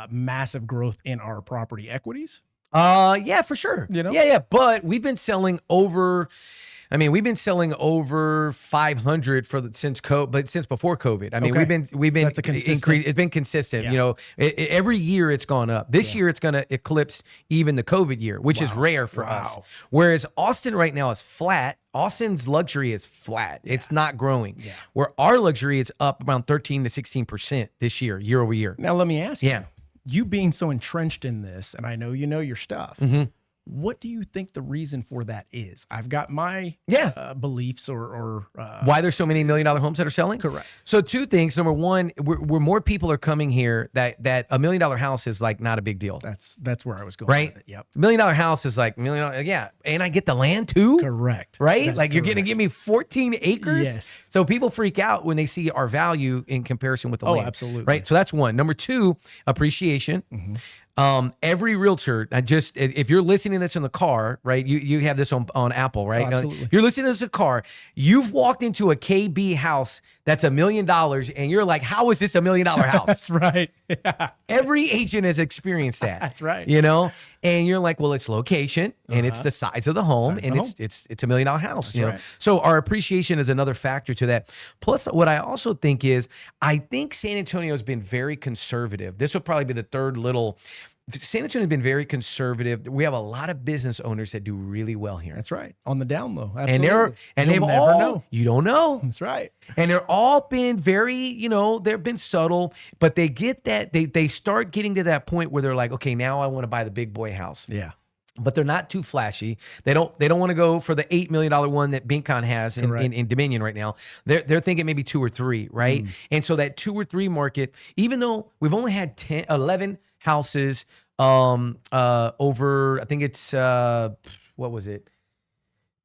S1: massive growth in our property equities?
S2: Yeah, for sure.
S1: You know?
S2: Yeah. But we've been selling over 500 since before COVID. I mean,
S1: Okay.
S2: we've been
S1: that's a consistent-
S2: increased. It's been consistent.
S1: Yeah.
S2: You know, every year it's gone up. This year it's going to eclipse even the COVID year, which is rare for us. Whereas Austin right now is flat. Austin's luxury is flat. It's not growing.
S1: Yeah.
S2: Where our luxury is up around 13 to 16% this year over year.
S1: Now, let me ask
S2: Yeah.
S1: you being so entrenched in this, and I know you know your stuff, what do you think the reason for that is? I've got my beliefs or
S2: Why there's so many $1 million homes that are selling?
S1: Correct.
S2: So two things. Number one, where more people are coming here, that $1 million house is like not a big deal.
S1: that's where I was going
S2: Right?
S1: with it. Yep.
S2: $1 million house is like $1 million. Yeah. And I get the land too.
S1: Correct.
S2: Right?
S1: That's
S2: Like you're going to
S1: correct.
S2: give me 14 acres.
S1: Yes.
S2: So people freak out when they see our value in comparison with the land.
S1: absolutely.
S2: Right. So that's one. Number two, appreciation. Every realtor, if you're listening to this in the car, right? You have this on Apple, right?
S1: Absolutely.
S2: If you're listening to this in the car, you've walked into a KB house that's $1 million, and you're like, "How is this $1 million house?"
S1: That's right. Yeah.
S2: Every agent has experienced that.
S1: That's right.
S2: You know, and you're like, well, it's location and it's the size of the home,
S1: Size of
S2: and
S1: the
S2: it's $1 million house. You know,
S1: right.
S2: so our appreciation is another factor to that. Plus, what I also think is, I think San Antonio has been very conservative. This would probably be the third little. San Antonio has been very conservative. We have a lot of business owners that do really well here.
S1: That's right. On the down low.
S2: And
S1: Absolutely.
S2: they've
S1: You'll
S2: all
S1: never know.
S2: you don't know.
S1: That's right.
S2: And they're all been very, you know, they've been subtle, but they get that they start getting to that point where they're like, okay, now I want to buy the big boy house.
S1: Yeah.
S2: But they're not too flashy. They don't want to go for the $8 million one that Bincon has in Dominion right now. They're thinking maybe 2 or 3, right? And so that 2 or 3 market, even though we've only had 11 houses over, I think it's what was it?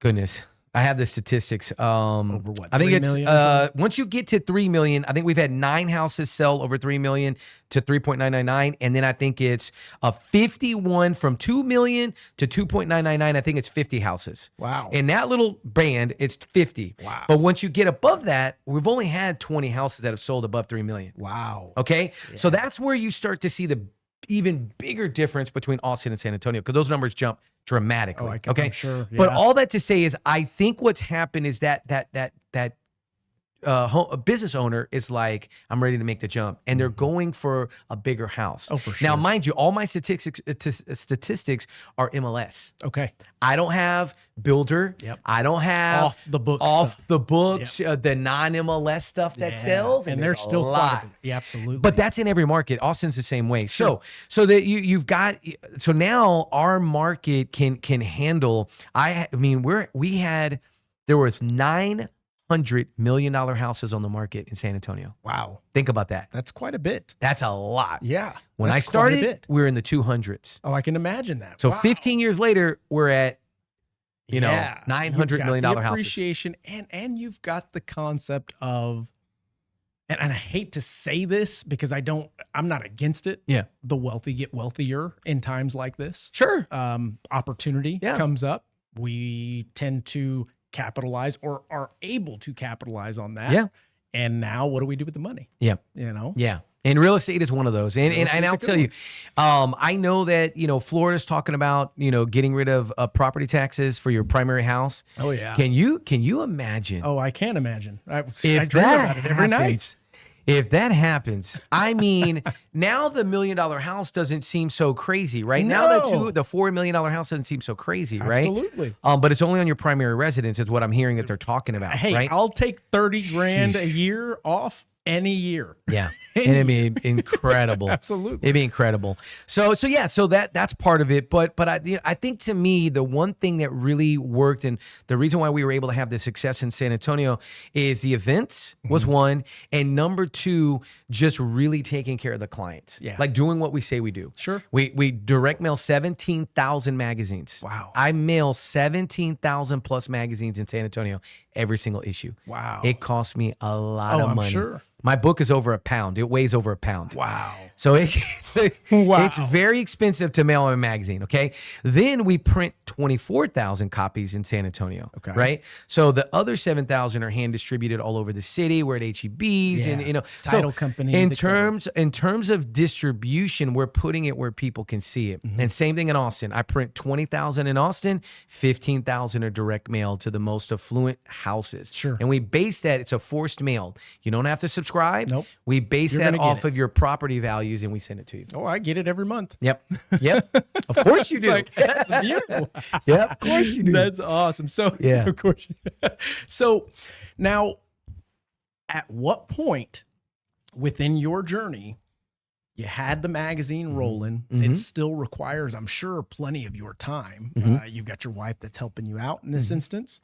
S2: Goodness. I have the statistics.
S1: Over what?
S2: I think
S1: 3
S2: it's
S1: million or something?
S2: once you get to 3 million, I think we've had 9 houses sell over 3 million to 3.999, and then I think it's a 51 from 2 million to 2.999. I think it's 50 houses.
S1: Wow.
S2: In that little band, it's 50.
S1: Wow.
S2: But once you get above that, we've only had 20 houses that have sold above 3 million.
S1: Wow.
S2: Okay, so that's where you start to see the even bigger difference between Austin and San Antonio, because those numbers jump dramatically.
S1: I'm sure.
S2: But
S1: Yeah.
S2: all that to say is, I think what's happened is that a business owner is like, I'm ready to make the jump, and they're going for a bigger house.
S1: Oh, for
S2: Now,
S1: sure.
S2: mind you, all my statistics are MLS.
S1: Okay.
S2: I don't have builder.
S1: Yep.
S2: I don't have
S1: Off the books
S2: Off
S1: stuff.
S2: the books, the non-MLS stuff that sells,
S1: and
S2: there's
S1: there's still
S2: a
S1: quite
S2: lot.
S1: a bit. Yeah, absolutely.
S2: But that's in every market. Austin's the same way. So that you've got, so now our market can handle. I mean, there was $900 million houses on the market in San Antonio.
S1: wow,
S2: Think about that.
S1: that's quite a bit.
S2: That's a lot.
S1: Yeah.
S2: When I
S1: that's quite a
S2: started,
S1: bit.
S2: we were in the 200s.
S1: Oh, I can imagine that.
S2: So
S1: Wow.
S2: 15 years later, we're at
S1: Yeah.
S2: $900
S1: You've got
S2: million
S1: the
S2: houses.
S1: appreciation, and you've got the concept of, and I hate to say this because I'm not against it.
S2: Yeah.
S1: The wealthy get wealthier in times like this.
S2: Sure.
S1: Opportunity
S2: Yeah.
S1: comes up. We tend to capitalize or are able to capitalize on that.
S2: Yeah.
S1: And now what do we do with the money?
S2: Yeah.
S1: You know?
S2: Yeah. And real estate is one of those. And
S1: estate's
S2: I'll
S1: a good
S2: tell you, I know that, Florida's talking about, getting rid of property taxes for your primary house.
S1: Oh, yeah.
S2: Can you imagine?
S1: Oh, I can't imagine. I
S2: If
S1: dream
S2: that
S1: about it every night.
S2: happens, if that happens, I mean, now the $1 million house doesn't seem so crazy, right? Now
S1: No.
S2: the $4 million house doesn't seem so crazy, right?
S1: Absolutely.
S2: But it's only on your primary residence is what I'm hearing that they're talking about,
S1: Hey,
S2: right?
S1: I'll take 30 grand a year off any year.
S2: Yeah. And it'd be incredible.
S1: Absolutely.
S2: It'd be incredible. So that's part of it. But I think to me, the one thing that really worked and the reason why we were able to have the success in San Antonio is the events was one. And number two, just really taking care of the clients.
S1: Yeah.
S2: Like doing what we say we do.
S1: Sure.
S2: We direct mail 17,000 magazines.
S1: Wow.
S2: I mail 17,000 plus magazines in San Antonio, every single issue.
S1: Wow.
S2: It cost me a lot of
S1: I'm
S2: money.
S1: sure.
S2: My book is over £1. It weighs over £1.
S1: Wow.
S2: So it's very expensive to mail a magazine, okay? Then we print 24,000 copies in San Antonio,
S1: Okay.
S2: right? So the other 7,000 are hand distributed all over the city. We're at HEBs and
S1: Title
S2: so
S1: companies,
S2: In
S1: et cetera.
S2: terms of distribution, we're putting it where people can see it. And same thing in Austin. I print 20,000 in Austin, 15,000 are direct mail to the most affluent houses.
S1: Sure.
S2: And we base that, it's a forced mail. You don't have to subscribe.
S1: Nope.
S2: We base
S1: You're
S2: that
S1: gonna get
S2: off of your property values and we send it to you.
S1: Oh, I get it every month.
S2: Yep. Of course you
S1: It's
S2: do.
S1: like, that's beautiful.
S2: Yep. Of course you do.
S1: That's awesome. So,
S2: Yeah.
S1: of course. So, now, at what point within your journey, you had the magazine rolling? It still requires, I'm sure, plenty of your time. You've got your wife that's helping you out in this instance.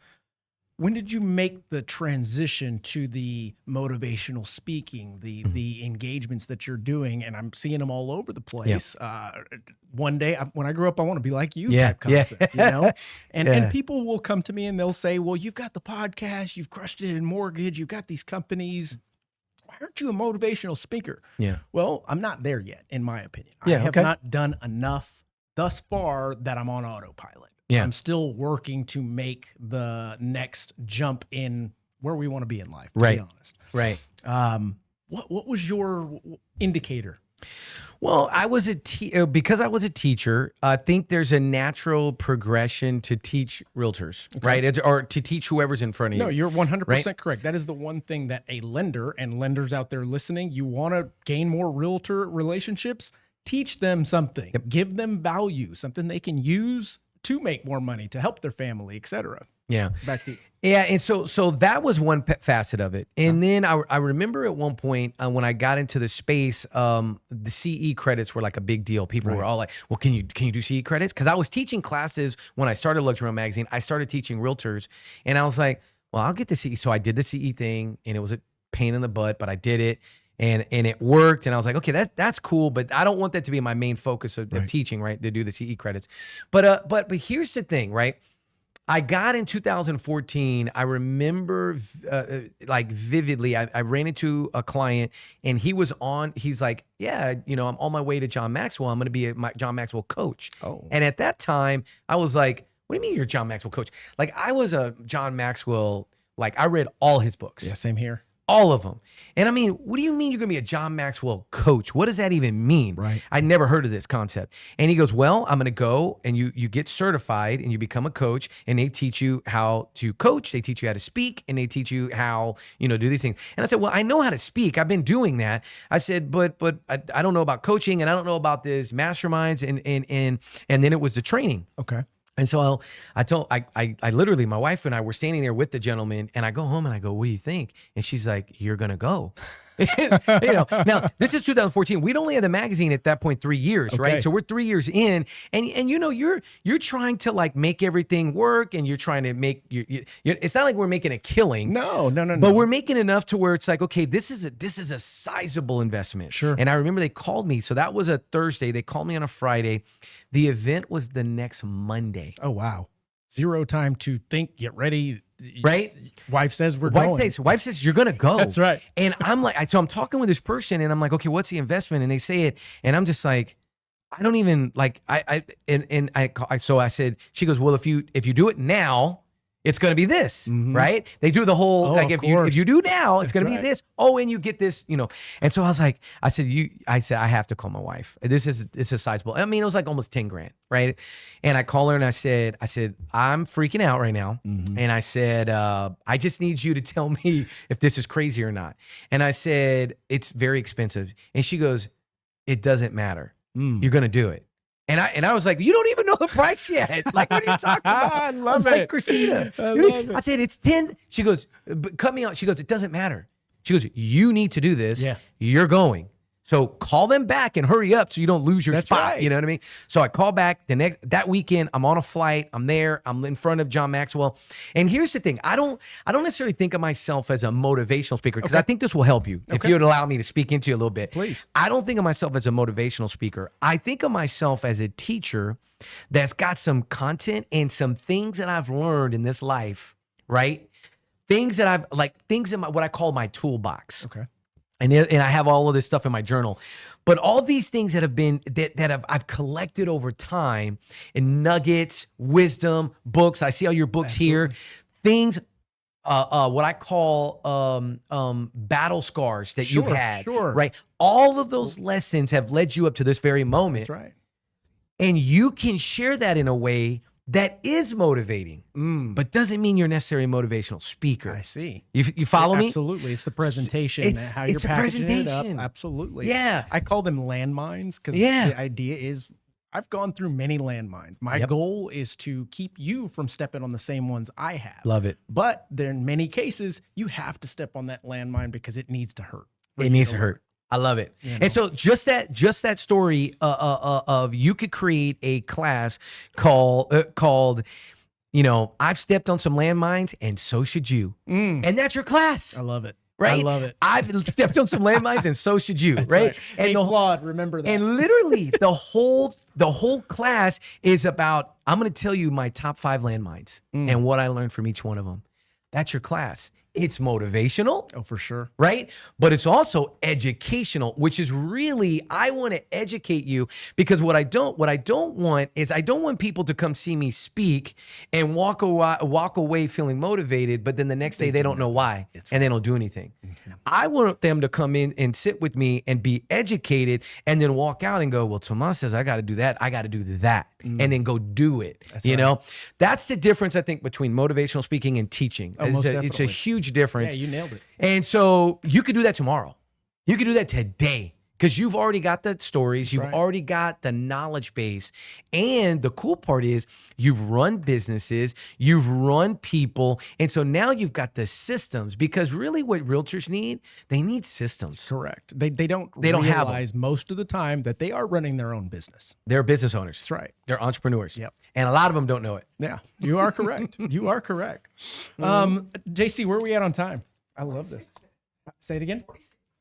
S1: When did you make the transition to the motivational speaking, the engagements that you're doing? And I'm seeing them all over the place. One day, when I grow up, I want to be like you type concept, you know? And people will come to me and they'll say, well, you've got the podcast, you've crushed it in mortgage, you've got these companies. Why aren't you a motivational speaker?
S2: Yeah.
S1: Well, I'm not there yet, in my opinion.
S2: Yeah,
S1: I have
S2: okay.
S1: not done enough thus far that I'm on autopilot.
S2: Yeah.
S1: I'm still working to make the next jump in where we want to be in life, to
S2: Right.
S1: be honest.
S2: Right.
S1: What was your indicator?
S2: Well, because I was a teacher, I think there's a natural progression to teach realtors, right? Or to teach whoever's in front of you.
S1: No, you're 100%
S2: Right?
S1: correct. That is the one thing that a lender and lenders out there listening, you want to gain more realtor relationships, teach them something, give them value, something they can use to make more money, to help their family, et cetera.
S2: Yeah.
S1: Back to you.
S2: Yeah, and so that was one facet of it. And then I remember at one point when I got into the space, the CE credits were like a big deal. People were all like, well, can you do CE credits? Because I was teaching classes when I started Luxury Home Magazine. I started teaching realtors, and I was like, well, I'll get the CE. So I did the CE thing, and it was a pain in the butt, but I did it. And it worked, and I was like, okay, that's cool, but I don't want that to be my main focus of teaching, right? To do the CE credits, but here's the thing, right? I got in 2014. I remember like vividly. I ran into a client, and he's like, yeah, I'm on my way to John Maxwell. I'm going to be a John Maxwell coach.
S1: Oh.
S2: And at that time, I was like, what do you mean you're a John Maxwell coach? Like I was a John Maxwell. Like I read all his books.
S1: Yeah, same here.
S2: All of them. And I mean, what do you mean you're going to be a John Maxwell coach? What does that even mean?
S1: Right.
S2: I'd never heard of this concept. And he goes, well, I'm going to go and you get certified and you become a coach, and they teach you how to coach. They teach you how to speak, and they teach you how, do these things. And I said, well, I know how to speak. I've been doing that. I said, but I don't know about coaching, and I don't know about this masterminds. And then it was the training.
S1: Okay.
S2: And so I literally, my wife and I were standing there with the gentleman, and I go home and I go, what do you think? And she's like, you're going to go. Now this is 2014. We'd only had the magazine at that point 3 years,
S1: Okay.
S2: right? So we're 3 years in, and you're trying to like make everything work, and you're trying to make it's not like we're making a killing.
S1: No.
S2: But we're making enough to where it's like, okay, this is a sizable investment.
S1: Sure.
S2: And I remember they called me. So that was a Thursday. They called me on a Friday. The event was the next Monday.
S1: Oh, wow. Zero time to think, get ready.
S2: Right?
S1: Wife says we're going.
S2: Wife says you're gonna go.
S1: That's right.
S2: And I'm like, so I'm talking with this person, and I'm like, okay, what's the investment? And they say it, and I'm just like, I don't even like. So I said, she goes, well, if you do it now, it's going to be this,
S1: Mhm.
S2: right? They do the whole,
S1: Oh,
S2: like
S1: of
S2: if you do now, it's
S1: That's
S2: going to be
S1: right.
S2: this. Oh, and you get this, And so I was like, I said, I have to call my wife. It's a sizable. I mean, it was like almost 10 grand, right? And I call her and I said, I'm freaking out right now.
S1: Mhm.
S2: And I said, I just need you to tell me if this is crazy or not. And I said, it's very expensive. And she goes, it doesn't matter.
S1: Mm.
S2: You're going to do it. And I was like, you don't even know the price yet. Like, what are you talking about?
S1: I love
S2: was
S1: it.
S2: like, Christina.
S1: I
S2: you know-
S1: love it.
S2: I said, it's 10. She goes, but cut me out. She goes, it doesn't matter. She goes, you need to do this.
S1: Yeah.
S2: You're going. So call them back and hurry up so you don't lose your
S1: That's
S2: spot.
S1: right.
S2: You know what I mean? So I call back that weekend. I'm on a flight. I'm there. I'm in front of John Maxwell. And here's the thing. I don't necessarily think of myself as a motivational speaker because
S1: Okay.
S2: I think this will help you if
S1: Okay.
S2: you would allow me to speak into you a little bit.
S1: Please.
S2: I don't think of myself as a motivational speaker. I think of myself as a teacher that's got some content and some things that I've learned in this life, right? Things that things in what I call my toolbox.
S1: Okay.
S2: And I have all of this stuff in my journal, but all these things that have been I've collected over time in nuggets, wisdom, books. I see all your books here, things, what I call battle scars that you've
S1: Sure,
S2: had,
S1: sure.
S2: right? All of those lessons have led you up to this very moment,
S1: That's right.
S2: and you can share that in a way that is motivating, but doesn't mean you're necessarily a motivational speaker.
S1: I see.
S2: You follow me?
S1: Absolutely. It's the presentation,
S2: It's-
S1: how you're
S2: it's a
S1: packaging it up.
S2: presentation.
S1: Absolutely.
S2: Yeah.
S1: I call them landmines because
S2: Yeah.
S1: the idea is I've gone through many landmines. My
S2: Yep.
S1: goal is to keep you from stepping on the same ones I have.
S2: Love it.
S1: But there, in many cases, you have to step on that landmine because it needs to hurt. for
S2: It
S1: you
S2: needs to
S1: learn.
S2: hurt. I love it.
S1: You know?
S2: And so just that story of you could create a class called I've stepped on some landmines and so should you.
S1: Mm,
S2: And that's your class.
S1: I love it.
S2: Right?
S1: I love it.
S2: I've stepped on some landmines and so should you,
S1: That's
S2: right?
S1: And
S2: the
S1: Claude, remember that.
S2: And literally the whole class is about, I'm going to tell you my top 5 landmines and what I learned from each one of them. That's your class. It's motivational,
S1: Oh, for sure.
S2: right? But it's also educational, which is really, I want to educate you because what I don't want is I don't want people to come see me speak and walk away feeling motivated, but then the next day they don't know why and they don't do anything. I want them to come in and sit with me and be educated and then walk out and go, well, Tomas says I got to do that. I got to do that. And then go do it. You know, that's the difference, I think, between motivational speaking and teaching.
S1: Oh, most
S2: It's a
S1: definitely.
S2: huge difference.
S1: Yeah, you nailed it.
S2: And so you could do that tomorrow. You could do that today because you've already got the stories. You've
S1: right.
S2: already got the knowledge base. And the cool part is you've run businesses, you've run people. And so now you've got the systems because really what realtors need, they need systems.
S1: Correct. They don't
S2: They don't have 'em.
S1: realize most of the time that they are running their own business.
S2: They're business owners.
S1: That's right.
S2: They're entrepreneurs.
S1: Yep.
S2: And a lot of them don't know it.
S1: Yeah, you are correct. You are correct. JC, where are we at on time? I love this. Say it again.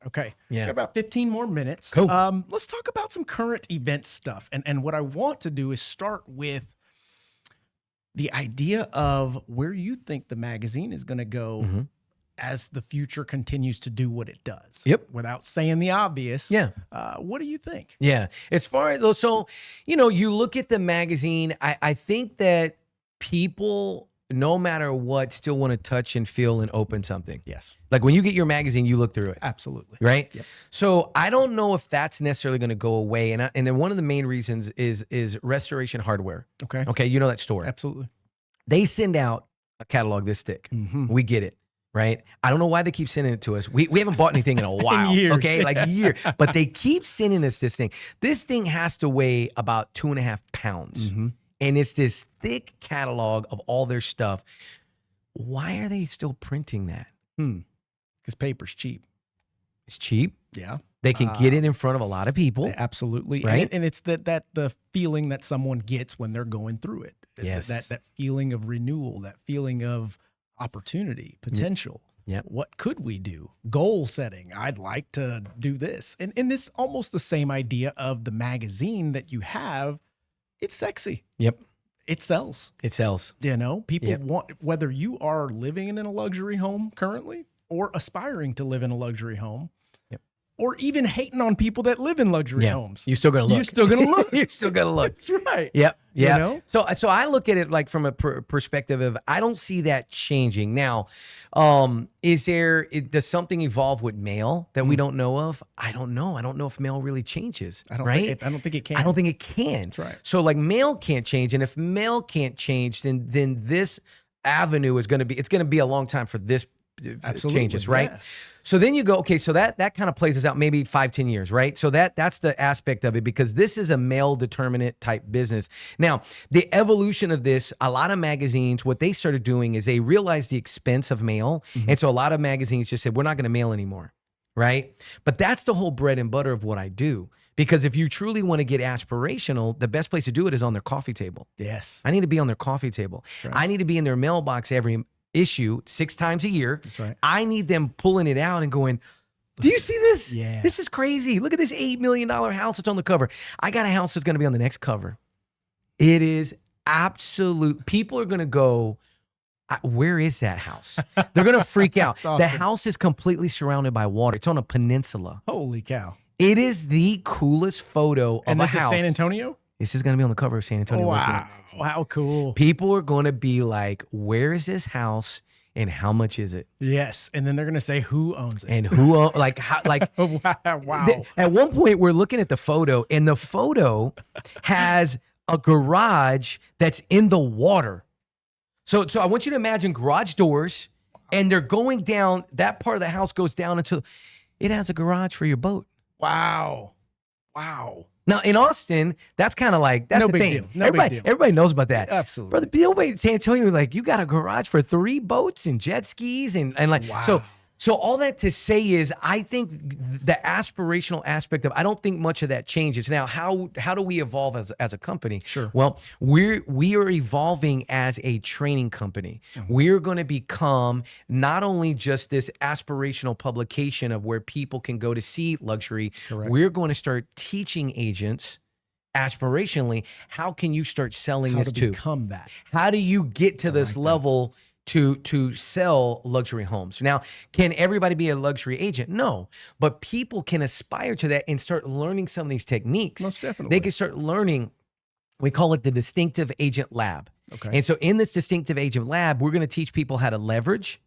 S1: Okay.
S2: Yeah.
S1: Got about 15 more minutes.
S2: Cool.
S1: Let's talk about some current event stuff. And what I want to do is start with the idea of where you think the magazine is going to go as the future continues to do what it does.
S2: Yep.
S1: Without saying the obvious.
S2: Yeah.
S1: What do you think?
S2: Yeah. As far as, so, you look at the magazine, I think that people, no matter what, still want to touch and feel and open something.
S1: Yes.
S2: Like when you get your magazine, you look through it.
S1: Absolutely.
S2: Right.
S1: Yep.
S2: So I don't know if that's necessarily going to go away. And then one of the main reasons is Restoration Hardware.
S1: Okay.
S2: Okay. You know that store.
S1: Absolutely.
S2: They send out a catalog this thick.
S1: Mhm.
S2: We get it. Right. I don't know why they keep sending it to us. We haven't bought anything in a while.
S1: Years.
S2: Okay. Like a year. But they keep sending us this thing. This thing has to weigh about 2.5 pounds.
S1: Mhm.
S2: And it's this thick catalog of all their stuff. Why are they still printing that?
S1: Because paper's cheap.
S2: It's cheap.
S1: Yeah.
S2: They can get it in front of a lot of people.
S1: Absolutely.
S2: Right?
S1: And it's that the feeling that someone gets when they're going through it.
S2: Yes.
S1: That feeling of renewal, that feeling of opportunity, potential.
S2: Yep.
S1: What could we do? Goal setting. I'd like to do this. And this almost the same idea of the magazine that you have. It's sexy.
S2: Yep.
S1: It sells.
S2: It sells.
S1: You know, people
S2: Yep.
S1: want, whether you are living in a luxury home currently or aspiring to live in a luxury home,
S2: Yep.
S1: or even hating on people that live in luxury homes.
S2: You're still gonna look.
S1: You're still gonna look.
S2: You're still gonna look.
S1: That's right.
S2: Yep. Yeah.
S1: You know?
S2: So I look at it like from a perspective of I don't see that changing. Now, does something evolve with mail that we don't know of? I don't know. I don't know if mail really changes.
S1: I don't think it can.
S2: I don't think it can.
S1: That's right.
S2: So like mail can't change, and if mail can't change, then this avenue is going to be a long time for this
S1: Absolutely,
S2: changes, right?
S1: yeah.
S2: So then you go, okay, so that kind of plays us out maybe 5-10 years, right? So that's the aspect of it, because this is a male determinant type business. Now, the evolution of this, a lot of magazines, what they started doing is they realized the expense of mail. And so a lot of magazines just said, we're not going to mail anymore, right? But that's the whole bread and butter of what I do. Because if you truly want to get aspirational, the best place to do it is on their coffee table.
S1: Yes.
S2: I need to be on their coffee table.
S1: Right.
S2: I need to be in their mailbox every issue 6 times a year.
S1: That's right.
S2: I need them pulling it out and going, do you see this?
S1: Yeah.
S2: This is crazy. Look at this $8 million house that's on the cover. I got a house that's going to be on the next cover. It is absolute. People are going to go, where is that house? They're going to freak out.
S1: Awesome.
S2: The house is completely surrounded by water. It's on a peninsula.
S1: Holy cow.
S2: It is the coolest photo
S1: And
S2: of
S1: this
S2: a
S1: is
S2: house.
S1: San Antonio?
S2: This is going to be on the cover of San Antonio.
S1: Wow. How cool.
S2: People are going to be like, where is this house and how much is it?
S1: Yes. And then they're going to say who owns it.
S2: And who, like, how, like,
S1: Wow.
S2: at one point we're looking at the photo and the photo has a garage that's in the water. So I want you to imagine garage doors and they're going down, that part of the house goes down into, it has a garage for your boat.
S1: Wow. Wow.
S2: Now in Austin, that's kind of like, that's
S1: No
S2: the
S1: big
S2: thing.
S1: deal. No big deal.
S2: Everybody knows about that.
S1: Absolutely.
S2: Brother, people in San Antonio, like, you got a garage for 3 boats and jet skis and like,
S1: Wow.
S2: so all that to say is, I think the aspirational aspect of, I don't think much of that changes. Now, how do we evolve as a company?
S1: Sure.
S2: Well, we are evolving as a training company. We're going to become not only just this aspirational publication of where people can go to see luxury.
S1: Correct.
S2: We're going to start teaching agents aspirationally, how can you start selling
S1: How
S2: this
S1: to
S2: too?
S1: become that.
S2: How do you get to this level to sell luxury homes? Now, can everybody be a luxury agent? No, but people can aspire to that and start learning some of these techniques.
S1: Most definitely.
S2: They can start learning. We call it the distinctive agent lab.
S1: Okay.
S2: And so in this distinctive agent lab, we're going to teach people how to leverage,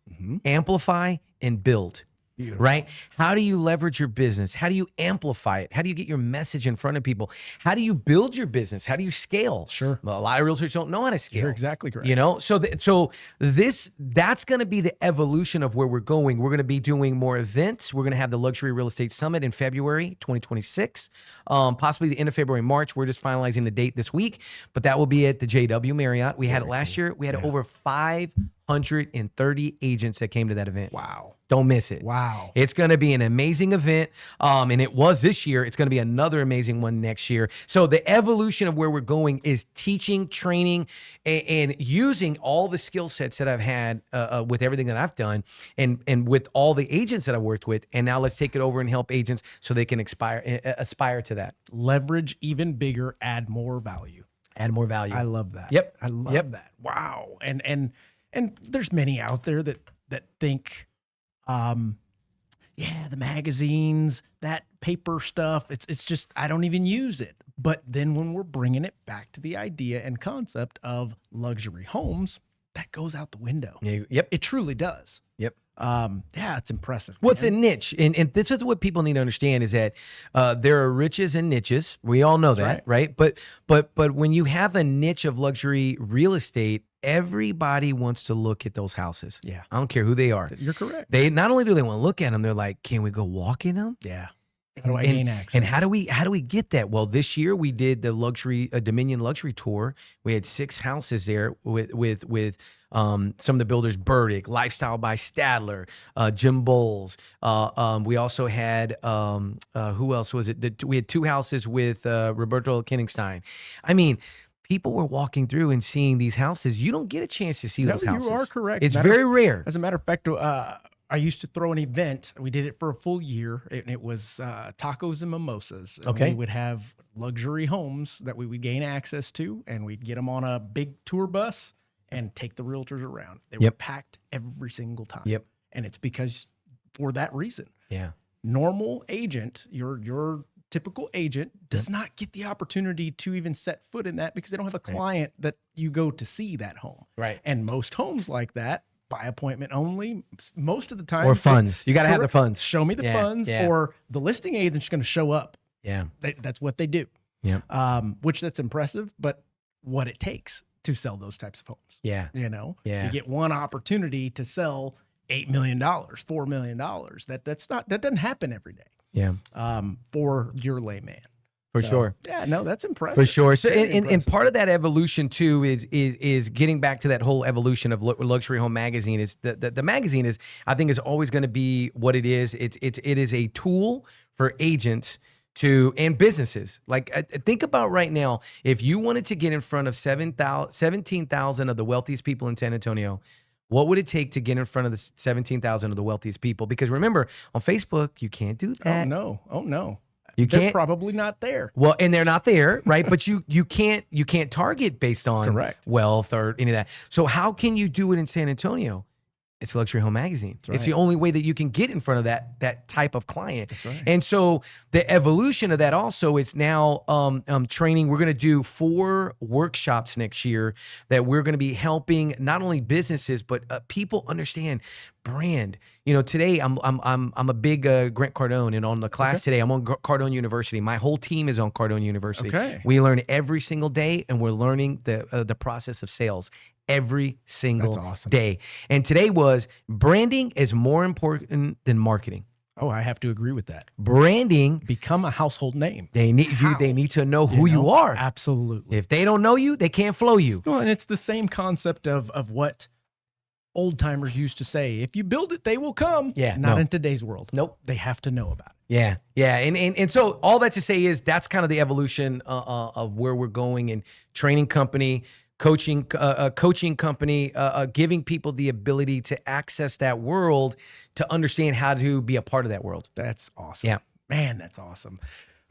S2: amplify, and build.
S1: Beautiful.
S2: Right? How do you leverage your business? How do you amplify it? How do you get your message in front of people? How do you build your business? How do you scale?
S1: Sure.
S2: Well, a lot of realtors don't know how to scale.
S1: You're exactly correct.
S2: You know, so that's going to be the evolution of where we're going. We're going to be doing more events. We're going to have the Luxury Real Estate Summit in February 2026, possibly the end of February, March. We're just finalizing the date this week, but that will be at the JW Marriott. We had it last year. We had over 530 agents that came to that event.
S1: Wow.
S2: Don't miss it.
S1: Wow.
S2: It's going to be an amazing event. And it was this year. It's going to be another amazing one next year. So the evolution of where we're going is teaching, training, and using all the skill sets that I've had with everything that I've done and with all the agents that I've worked with. And now let's take it over and help agents so they can aspire to that.
S1: Leverage even bigger, add more value.
S2: Add more value.
S1: I love that.
S2: Yep.
S1: I love that. Wow. And there's many out there that think, yeah, the magazines, that paper stuff, it's just, I don't even use it. But then when we're bringing it back to the idea and concept of luxury homes, that goes out the window.
S2: Yep.
S1: It truly does.
S2: Yep.
S1: Yeah, it's impressive.
S2: What's
S1: man.
S2: a niche? And this is what people need to understand is that there are riches and niches. We all know that, right? But when you have a niche of luxury real estate, everybody wants to look at those houses.
S1: Yeah.
S2: I don't care who they are.
S1: You're correct.
S2: They not only do they want to look at them, they're like, can we go walk in them?
S1: Yeah. How do I gain access?
S2: And how do we get that? Well, this year we did the Dominion luxury tour. We had 6 houses there with some of the builders, Burdick, Lifestyle by Stadler, Jim Bowles. We also had who else was it? We had 2 houses with Roberto Kenningstein. I mean, people were walking through and seeing these houses. You don't get a chance to see those houses.
S1: You are correct.
S2: It's very rare.
S1: As a matter of fact, I used to throw an event. We did it for a full year, and it was tacos and mimosas. And
S2: Okay.
S1: we would have luxury homes that we would gain access to, and we'd get them on a big tour bus and take the realtors around. They were packed every single time.
S2: Yep.
S1: And it's because for that reason.
S2: Yeah.
S1: normal agent, your typical agent does not get the opportunity to even set foot in that because they don't have a client that you go to see that home.
S2: Right.
S1: And most homes like that, by appointment only, most of the time.
S2: Or funds. You got to have the funds.
S1: Show me the funds, or the listing agent's going to show up.
S2: Yeah.
S1: That's what they do.
S2: Yeah.
S1: Which that's impressive, but what it takes to sell those types of homes.
S2: Yeah.
S1: You know,
S2: Yeah.
S1: you get one opportunity to sell $8 million, $4 million. That doesn't happen every day.
S2: Yeah.
S1: For your layman.
S2: For sure.
S1: Yeah, no, that's impressive.
S2: For sure. So,
S1: Very
S2: and
S1: impressive.
S2: part of that evolution too is getting back to that whole evolution of Luxury Home Magazine. Is the magazine is, I think, is always going to be what it is. It is a tool for agents and businesses. Like, think about right now, if you wanted to get in front of 17,000 of the wealthiest people in San Antonio, what would it take to get in front of the 17,000 of the wealthiest people? Because remember, on Facebook, you can't do that.
S1: Oh no.
S2: They're
S1: They're probably not there.
S2: Well, and they're not there, right? But you can't target based on
S1: Correct.
S2: wealth or any of that. So how can you do it in San Antonio? It's Luxury Home Magazine.
S1: That's right.
S2: It's the only way that you can get in front of that type of client.
S1: That's right.
S2: And so the evolution of that also is now training. We're going to do 4 workshops next year that we're going to be helping not only businesses but people understand brand. You know, today I'm a big Grant Cardone, and on the class today I'm on Cardone University. My whole team is on Cardone University.
S1: Okay.
S2: We learn every single day, and we're learning the process of sales every single
S1: That's awesome.
S2: day. And today was branding is more important than marketing.
S1: Oh, I have to agree with that.
S2: Branding,
S1: Become a household name.
S2: they need you.
S1: How?
S2: They need to know who you
S1: know?
S2: are.
S1: Absolutely.
S2: If they don't know you, they can't flow you.
S1: Well, and it's the same concept of what old timers used to say. If you build it, they will come.
S2: Yeah,
S1: Not
S2: no.
S1: in today's world.
S2: Nope.
S1: They have to know about it.
S2: Yeah, yeah, and so all that to say is that's kind of the evolution of where we're going, and training company, coaching company, giving people the ability to access that world, to understand how to be a part of that world.
S1: That's awesome.
S2: Yeah.
S1: Man, that's awesome.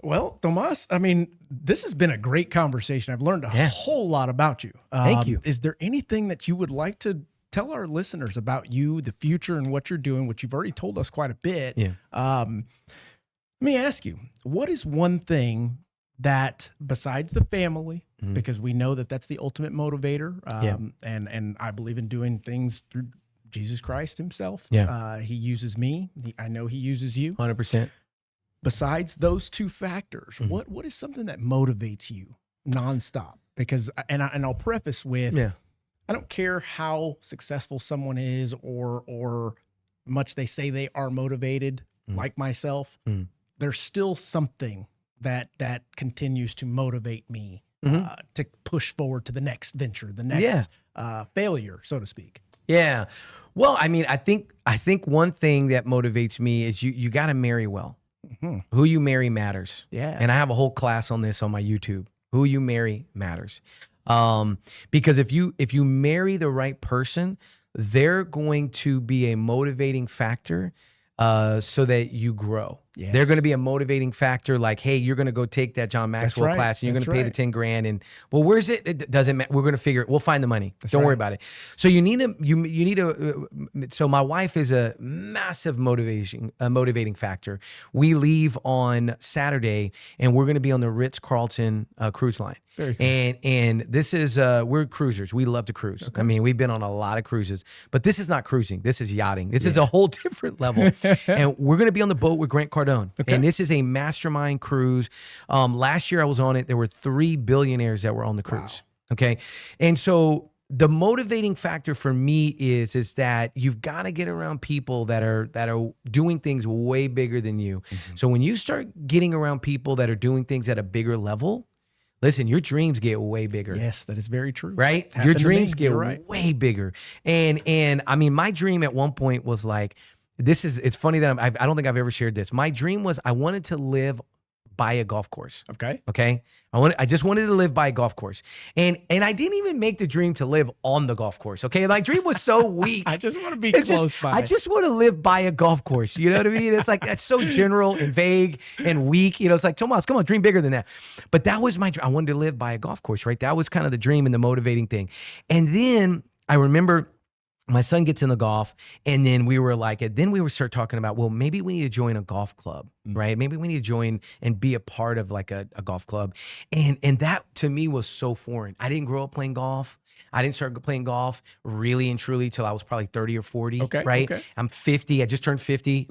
S1: Well, Tomas, I mean, this has been a great conversation. I've learned a whole lot about you.
S2: Thank you.
S1: Is there anything that you would like to tell our listeners about you, the future, and what you're doing, which you've already told us quite a bit?
S2: Yeah.
S1: Let me ask you, what is one thing that, besides the family, because we know that that's the ultimate motivator, and I believe in doing things through Jesus Christ himself. He uses me. I know he uses you.
S2: 100%.
S1: Besides those two factors, what is something that motivates you nonstop? Because, and I'll preface with, I don't care how successful someone is or much they say they are motivated, like myself, there's still something that continues to motivate me to push forward to the next venture, the next failure, so to speak.
S2: Yeah. Well, I mean, I think one thing that motivates me is you got to marry well. Who you marry matters.
S1: Yeah.
S2: And I have a whole class on this on my YouTube. Who you marry matters. Because if you marry the right person, they're going to be a motivating factor so that you grow.
S1: Yes.
S2: They're going to be a motivating factor, like, hey, you're going to go take that John Maxwell
S1: right.
S2: class and you're going
S1: That's
S2: to pay the
S1: right.
S2: 10 grand. And well, where's it? It doesn't matter. We're going to figure it. We'll find the money.
S1: That's
S2: Don't worry
S1: right.
S2: about it. So you need to, so my wife is a massive motivating factor. We leave on Saturday and we're going to be on the Ritz-Carlton cruise line.
S1: Very cool.
S2: And this is, we're cruisers. We love to cruise. I mean, we've been on a lot of cruises, but this is not cruising. This is yachting. This is a whole different level. And we're going to be on the boat with Grant Cardone. And this is a mastermind cruise. Last year I was on it. There were 3 billionaires that were on the cruise. Wow. Okay. And so the motivating factor for me is that you've got to get around people that are doing things way bigger than you. So when you start getting around people that are doing things at a bigger level, listen, your dreams get way bigger.
S1: Yes, that is very true.
S2: Right?
S1: Happened
S2: Your
S1: to
S2: dreams
S1: me.
S2: get
S1: You're right.
S2: way bigger. And I mean, my dream at one point was like, it's funny that I don't think I've ever shared this. My dream was I wanted to live by a golf course. Okay. I just wanted to live by a golf course. And I didn't even make the dream to live on the golf course. Okay. My dream was so weak.
S1: I just want to be close by.
S2: I just want to live by a golf course. You know what I mean? It's like, that's so general and vague and weak. You know, it's like, Tomas, come on, dream bigger than that. But that was my dream. I wanted to live by a golf course, right? That was kind of the dream and the motivating thing. And then I remember my son gets in the golf, and then we start talking about, well, maybe we need to join a golf club, right? Maybe we need to join and be a part of like a golf club. And that to me was so foreign. I didn't grow up playing golf. I didn't start playing golf really and truly till I was probably 30 or 40, right?
S1: Okay.
S2: I'm 50. I just turned 50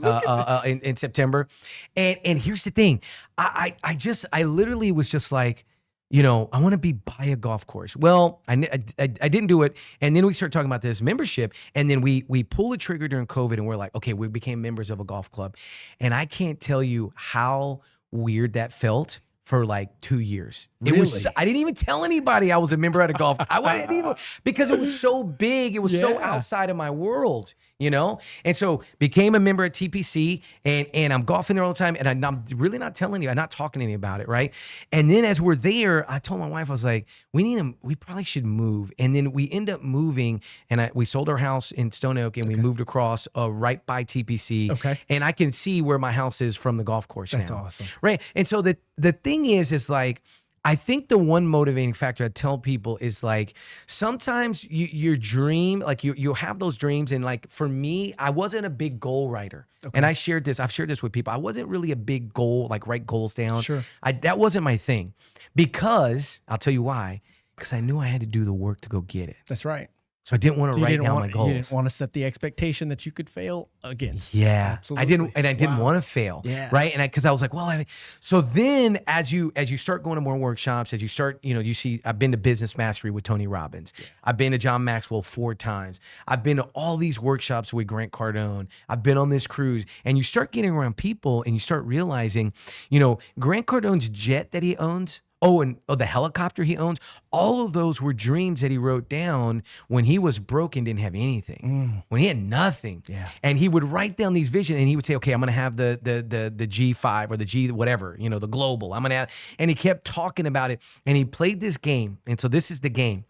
S2: in September. And here's the thing. I literally was just like, I want to be by a golf course. Well, I didn't do it. And then we started talking about this membership. And then we pulled the trigger during COVID, and we're like, okay, we became members of a golf club. And I can't tell you how weird that felt for like 2 years. It was, I didn't even tell anybody I was a member at a golf. I wasn't even, because it was so big. It was so outside of my world, And so became a member at TPC, and I'm golfing there all the time. And I'm really not telling you, I'm not talking to any about it, right? And then as we're there, I told my wife, I was like, we probably should move. And then we end up moving, and we sold our house in Stone Oak, and we moved across right by TPC.
S1: Okay.
S2: And I can see where my house is from the golf course now.
S1: That's awesome.
S2: Right. And so the thing is like, I think the one motivating factor I tell people is like, sometimes your dream, like you'll have those dreams. And like, for me, I wasn't a big goal writer. Okay. And I've shared this with people. I wasn't really a big goal, like write goals down.
S1: Sure.
S2: That wasn't my thing, because I'll tell you why, because I knew I had to do the work to go get it.
S1: That's right.
S2: So I didn't want to write down my goals.
S1: You didn't want to set the expectation that you could fail against.
S2: Yeah,
S1: absolutely.
S2: I didn't want to fail.
S1: Yeah.
S2: Right. And because I was like, well, so then as you start going to more workshops, as you start, you see, I've been to Business Mastery with Tony Robbins. Yeah. I've been to John Maxwell 4 times. I've been to all these workshops with Grant Cardone. I've been on this cruise, and you start getting around people, and you start realizing, Grant Cardone's jet that he owns. And the helicopter he owns, all of those were dreams that he wrote down when he was broke and didn't have anything, when he had nothing.
S1: Yeah.
S2: And he would write down these visions, and he would say, okay, I'm going to have the G5 or the G whatever, the global. I'm going to have, and he kept talking about it, and he played this game. And so this is the game.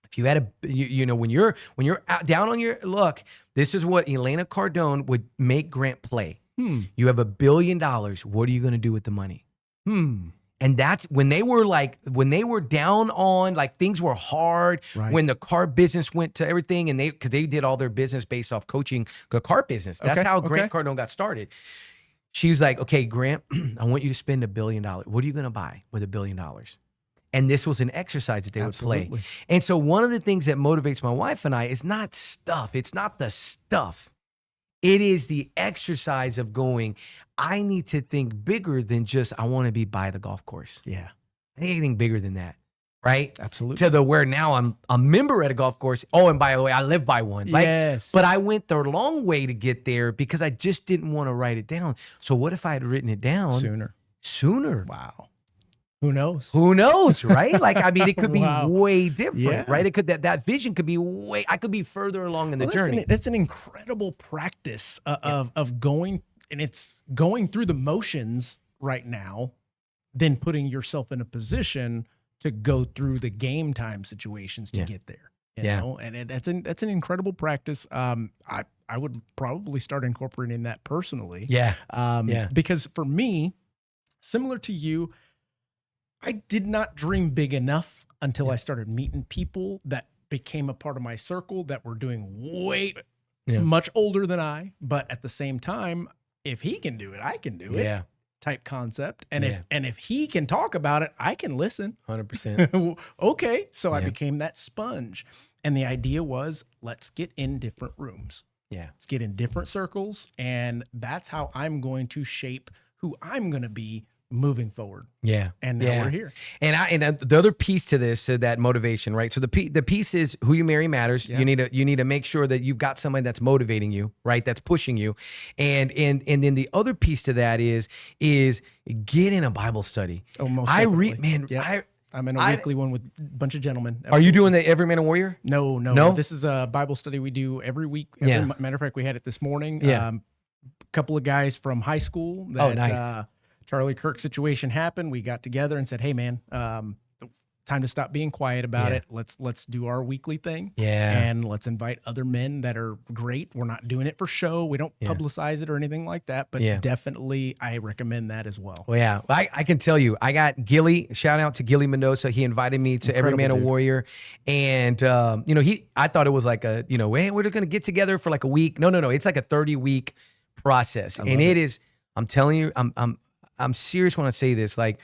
S2: If you had when you're down on your luck, this is what Elena Cardone would make Grant play. You have $1 billion. What are you going to do with the money? And that's when they were down on, like, things were hard, right. When the car business went to everything, and because they did all their business based off coaching the car business. That's how Grant Cardone got started. She's like, okay, Grant, I want you to spend $1 billion. What are you going to buy with $1 billion? And this was an exercise that they would play. And so one of the things that motivates my wife and I is not stuff. It's not the stuff. It is the exercise of going, I need to think bigger than just, I want to be by the golf course.
S1: Yeah.
S2: I need anything bigger than that. Right?
S1: Absolutely.
S2: To where now I'm a member at a golf course. Oh, and by the way, I live by one.
S1: Yes.
S2: But I went the long way to get there because I just didn't want to write it down. So what if I had written it down sooner?
S1: Wow. Who knows?
S2: Right? It could be way different, right? It could, that vision could be I could be further along in the journey.
S1: That's an incredible practice of going, and it's going through the motions right now, then putting yourself in a position to go through the game time situations to get there. You know? And that's an incredible practice. I would probably start incorporating that personally. Because for me, similar to you, I did not dream big enough until I started meeting people that became a part of my circle that were doing much older than I, but at the same time, if he can do it, I can do it. Type concept. And if he can talk about it, I can listen.
S2: 100%.
S1: Okay. So I became that sponge. And the idea was, let's get in different rooms. Let's get in different circles. And that's how I'm going to shape who I'm going to be moving forward. And now we're here.
S2: And the other piece to this, so that motivation, right? So the piece is who you marry matters. You need to make sure that you've got somebody that's motivating you, right? That's pushing you. And then the other piece to that is get in a Bible study.
S1: Oh, most definitely. I'm in a weekly one with a bunch of gentlemen.
S2: Absolutely. Are you doing the Every Man a Warrior?
S1: No. This is a Bible study we do every week. Matter of fact, we had it this morning. A couple of guys from high school that,
S2: nice.
S1: Charlie Kirk situation happened. We got together and said, hey, man, time to stop being quiet about
S2: Yeah.
S1: it. Let's do our weekly thing.
S2: Yeah.
S1: And let's invite other men that are great. We're not doing it for show. We don't publicize it or anything like that, but definitely I recommend that as well.
S2: Well, yeah, I can tell you, I got Gilly. Shout out to Gilly Mendoza. He invited me to Every Man a
S1: dude.
S2: Warrior, and I thought it was like a hey, we're going to get together for like a week. No, it's like a 30-week process, and it is. I'm telling you, I'm serious when I say this. Like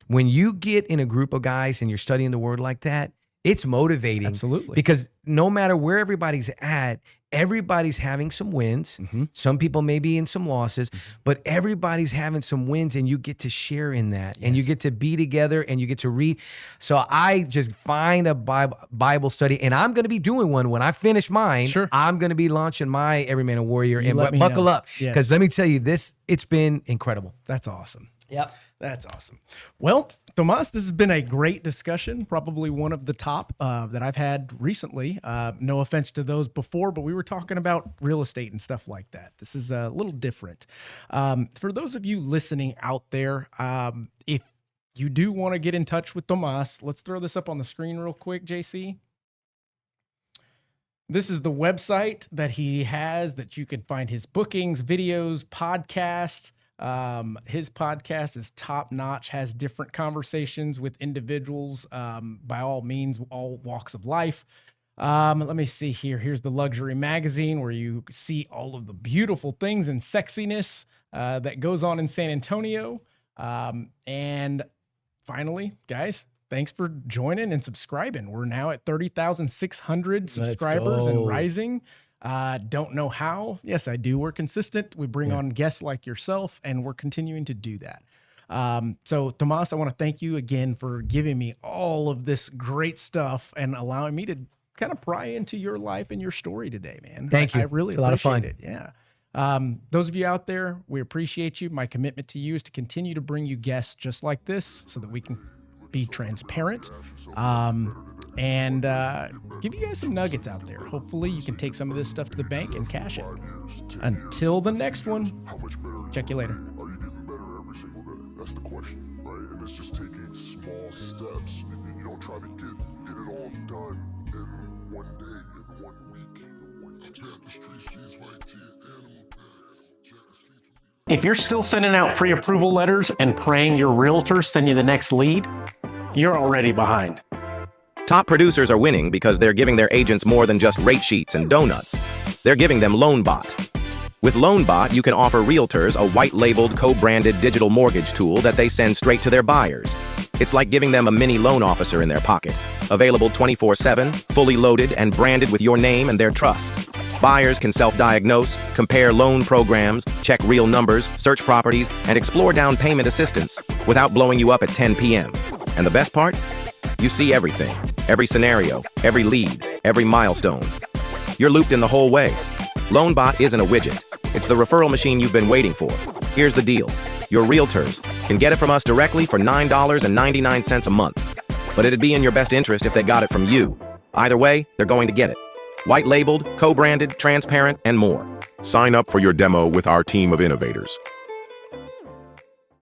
S2: when you get in a group of guys and you're studying the word like that, it's motivating.
S1: Absolutely.
S2: Because no matter where everybody's at, everybody's having some wins. Some people may be in some losses, but everybody's having some wins, and you get to share in that, and you get to be together, and you get to read. So I just find a Bible study, and I'm going to be doing one when I finish mine.
S1: Sure.
S2: I'm going to be launching my Every Man a Warrior,
S1: You
S2: and
S1: let me
S2: buckle
S1: know.
S2: up,
S1: Yes.
S2: because let me tell you, it's been incredible.
S1: That's awesome.
S2: Yep.
S1: That's awesome. Well, Tomas, this has been a great discussion, probably one of the top that I've had recently. No offense to those before, but we were talking about real estate and stuff like that. This is a little different. For those of you listening out there, if you do want to get in touch with Tomas, let's throw this up on the screen real quick, JC. This is the website that he has that you can find his bookings, videos, podcasts. His podcast is top notch, has different conversations with individuals, by all means, all walks of life. Let me see here. Here's the luxury magazine where you see all of the beautiful things and sexiness, that goes on in San Antonio. And finally, guys, thanks for joining and subscribing. We're now at 30,600 subscribers and rising. Don't know how. Yes, I do. We're consistent. We bring on guests like yourself, and we're continuing to do that. So Tomas, I want to thank you again for giving me all of this great stuff and allowing me to kind of pry into your life and your story today, man.
S2: Thank you.
S1: I really
S2: It's a lot of fun.
S1: appreciate it. Yeah. Those of you out there, we appreciate you. My commitment to you is to continue to bring you guests just like this so that we can be transparent, and give you guys some nuggets out there. Hopefully you can take some of this stuff to the bank and cash it. Until the next one, check you later.
S4: Are you getting better every single day? That's the question, right? And it's just taking small steps. You don't try to get it all done in one day, in 1 week. Check the streets right to your animal packs. Check the streets.
S5: If you're still sending out pre-approval letters and praying your realtor send you the next lead, you're already behind.
S6: Top producers are winning because they're giving their agents more than just rate sheets and donuts. They're giving them LoanBot. With LoanBot, you can offer realtors a white-labeled, co-branded digital mortgage tool that they send straight to their buyers. It's like giving them a mini loan officer in their pocket. Available 24/7, fully loaded, and branded with your name and their trust. Buyers can self-diagnose, compare loan programs, check real numbers, search properties, and explore down payment assistance without blowing you up at 10 p.m. And the best part? You see everything, every scenario, every lead, every milestone. You're looped in the whole way. LoanBot isn't a widget. It's the referral machine you've been waiting for. Here's the deal. Your realtors can get it from us directly for $9.99 a month. But it'd be in your best interest if they got it from you. Either way, they're going to get it. White labeled, co-branded, transparent, and more.
S4: Sign up for your demo with our team of innovators.